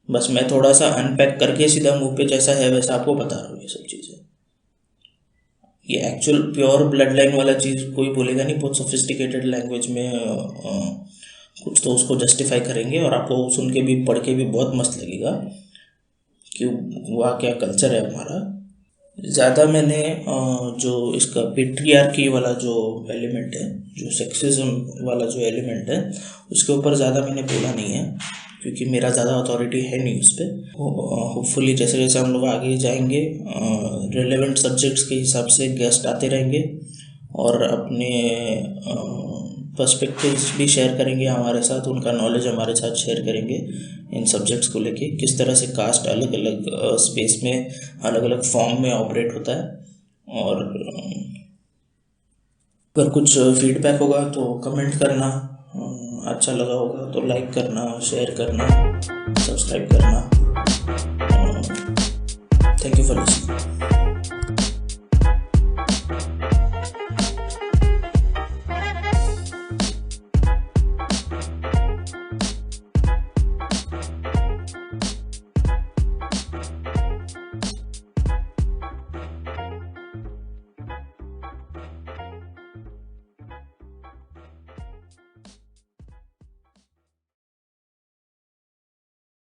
बस मैं थोड़ा सा अनपैक करके सीधा मुंह पे जैसा है वैसा आपको बता रहा हूँ ये सब चीज़ें। ये एक्चुअल प्योर ब्लड लाइन वाला चीज़ कोई बोलेगा नहीं, बहुत सोफिस्टिकेटेड लैंग्वेज में कुछ तो उसको जस्टिफाई करेंगे और आपको सुन के भी पढ़ के भी बहुत मस्त लगेगा कि वहाँ क्या कल्चर है हमारा। ज़्यादा मैंने जो इसका पेट्रियार्की वाला जो एलिमेंट है, जो सेक्सिज्म वाला जो एलिमेंट है, उसके ऊपर ज़्यादा मैंने बोला नहीं है क्योंकि मेरा ज़्यादा अथॉरिटी है नहीं उस पर। होपफुली जैसे जैसे हम लोग आगे जाएंगे रिलेवेंट सब्जेक्ट्स के हिसाब से गेस्ट आते रहेंगे और अपने पर्सपेक्टिव्स भी शेयर करेंगे हमारे साथ, उनका नॉलेज हमारे साथ शेयर करेंगे इन सब्जेक्ट्स को लेके, किस तरह से कास्ट अलग अलग स्पेस में अलग अलग फॉर्म में ऑपरेट होता है। और अगर कुछ फीडबैक होगा तो कमेंट करना, अच्छा लगा होगा तो लाइक करना, शेयर करना, सब्सक्राइब करना। Thank you for listening.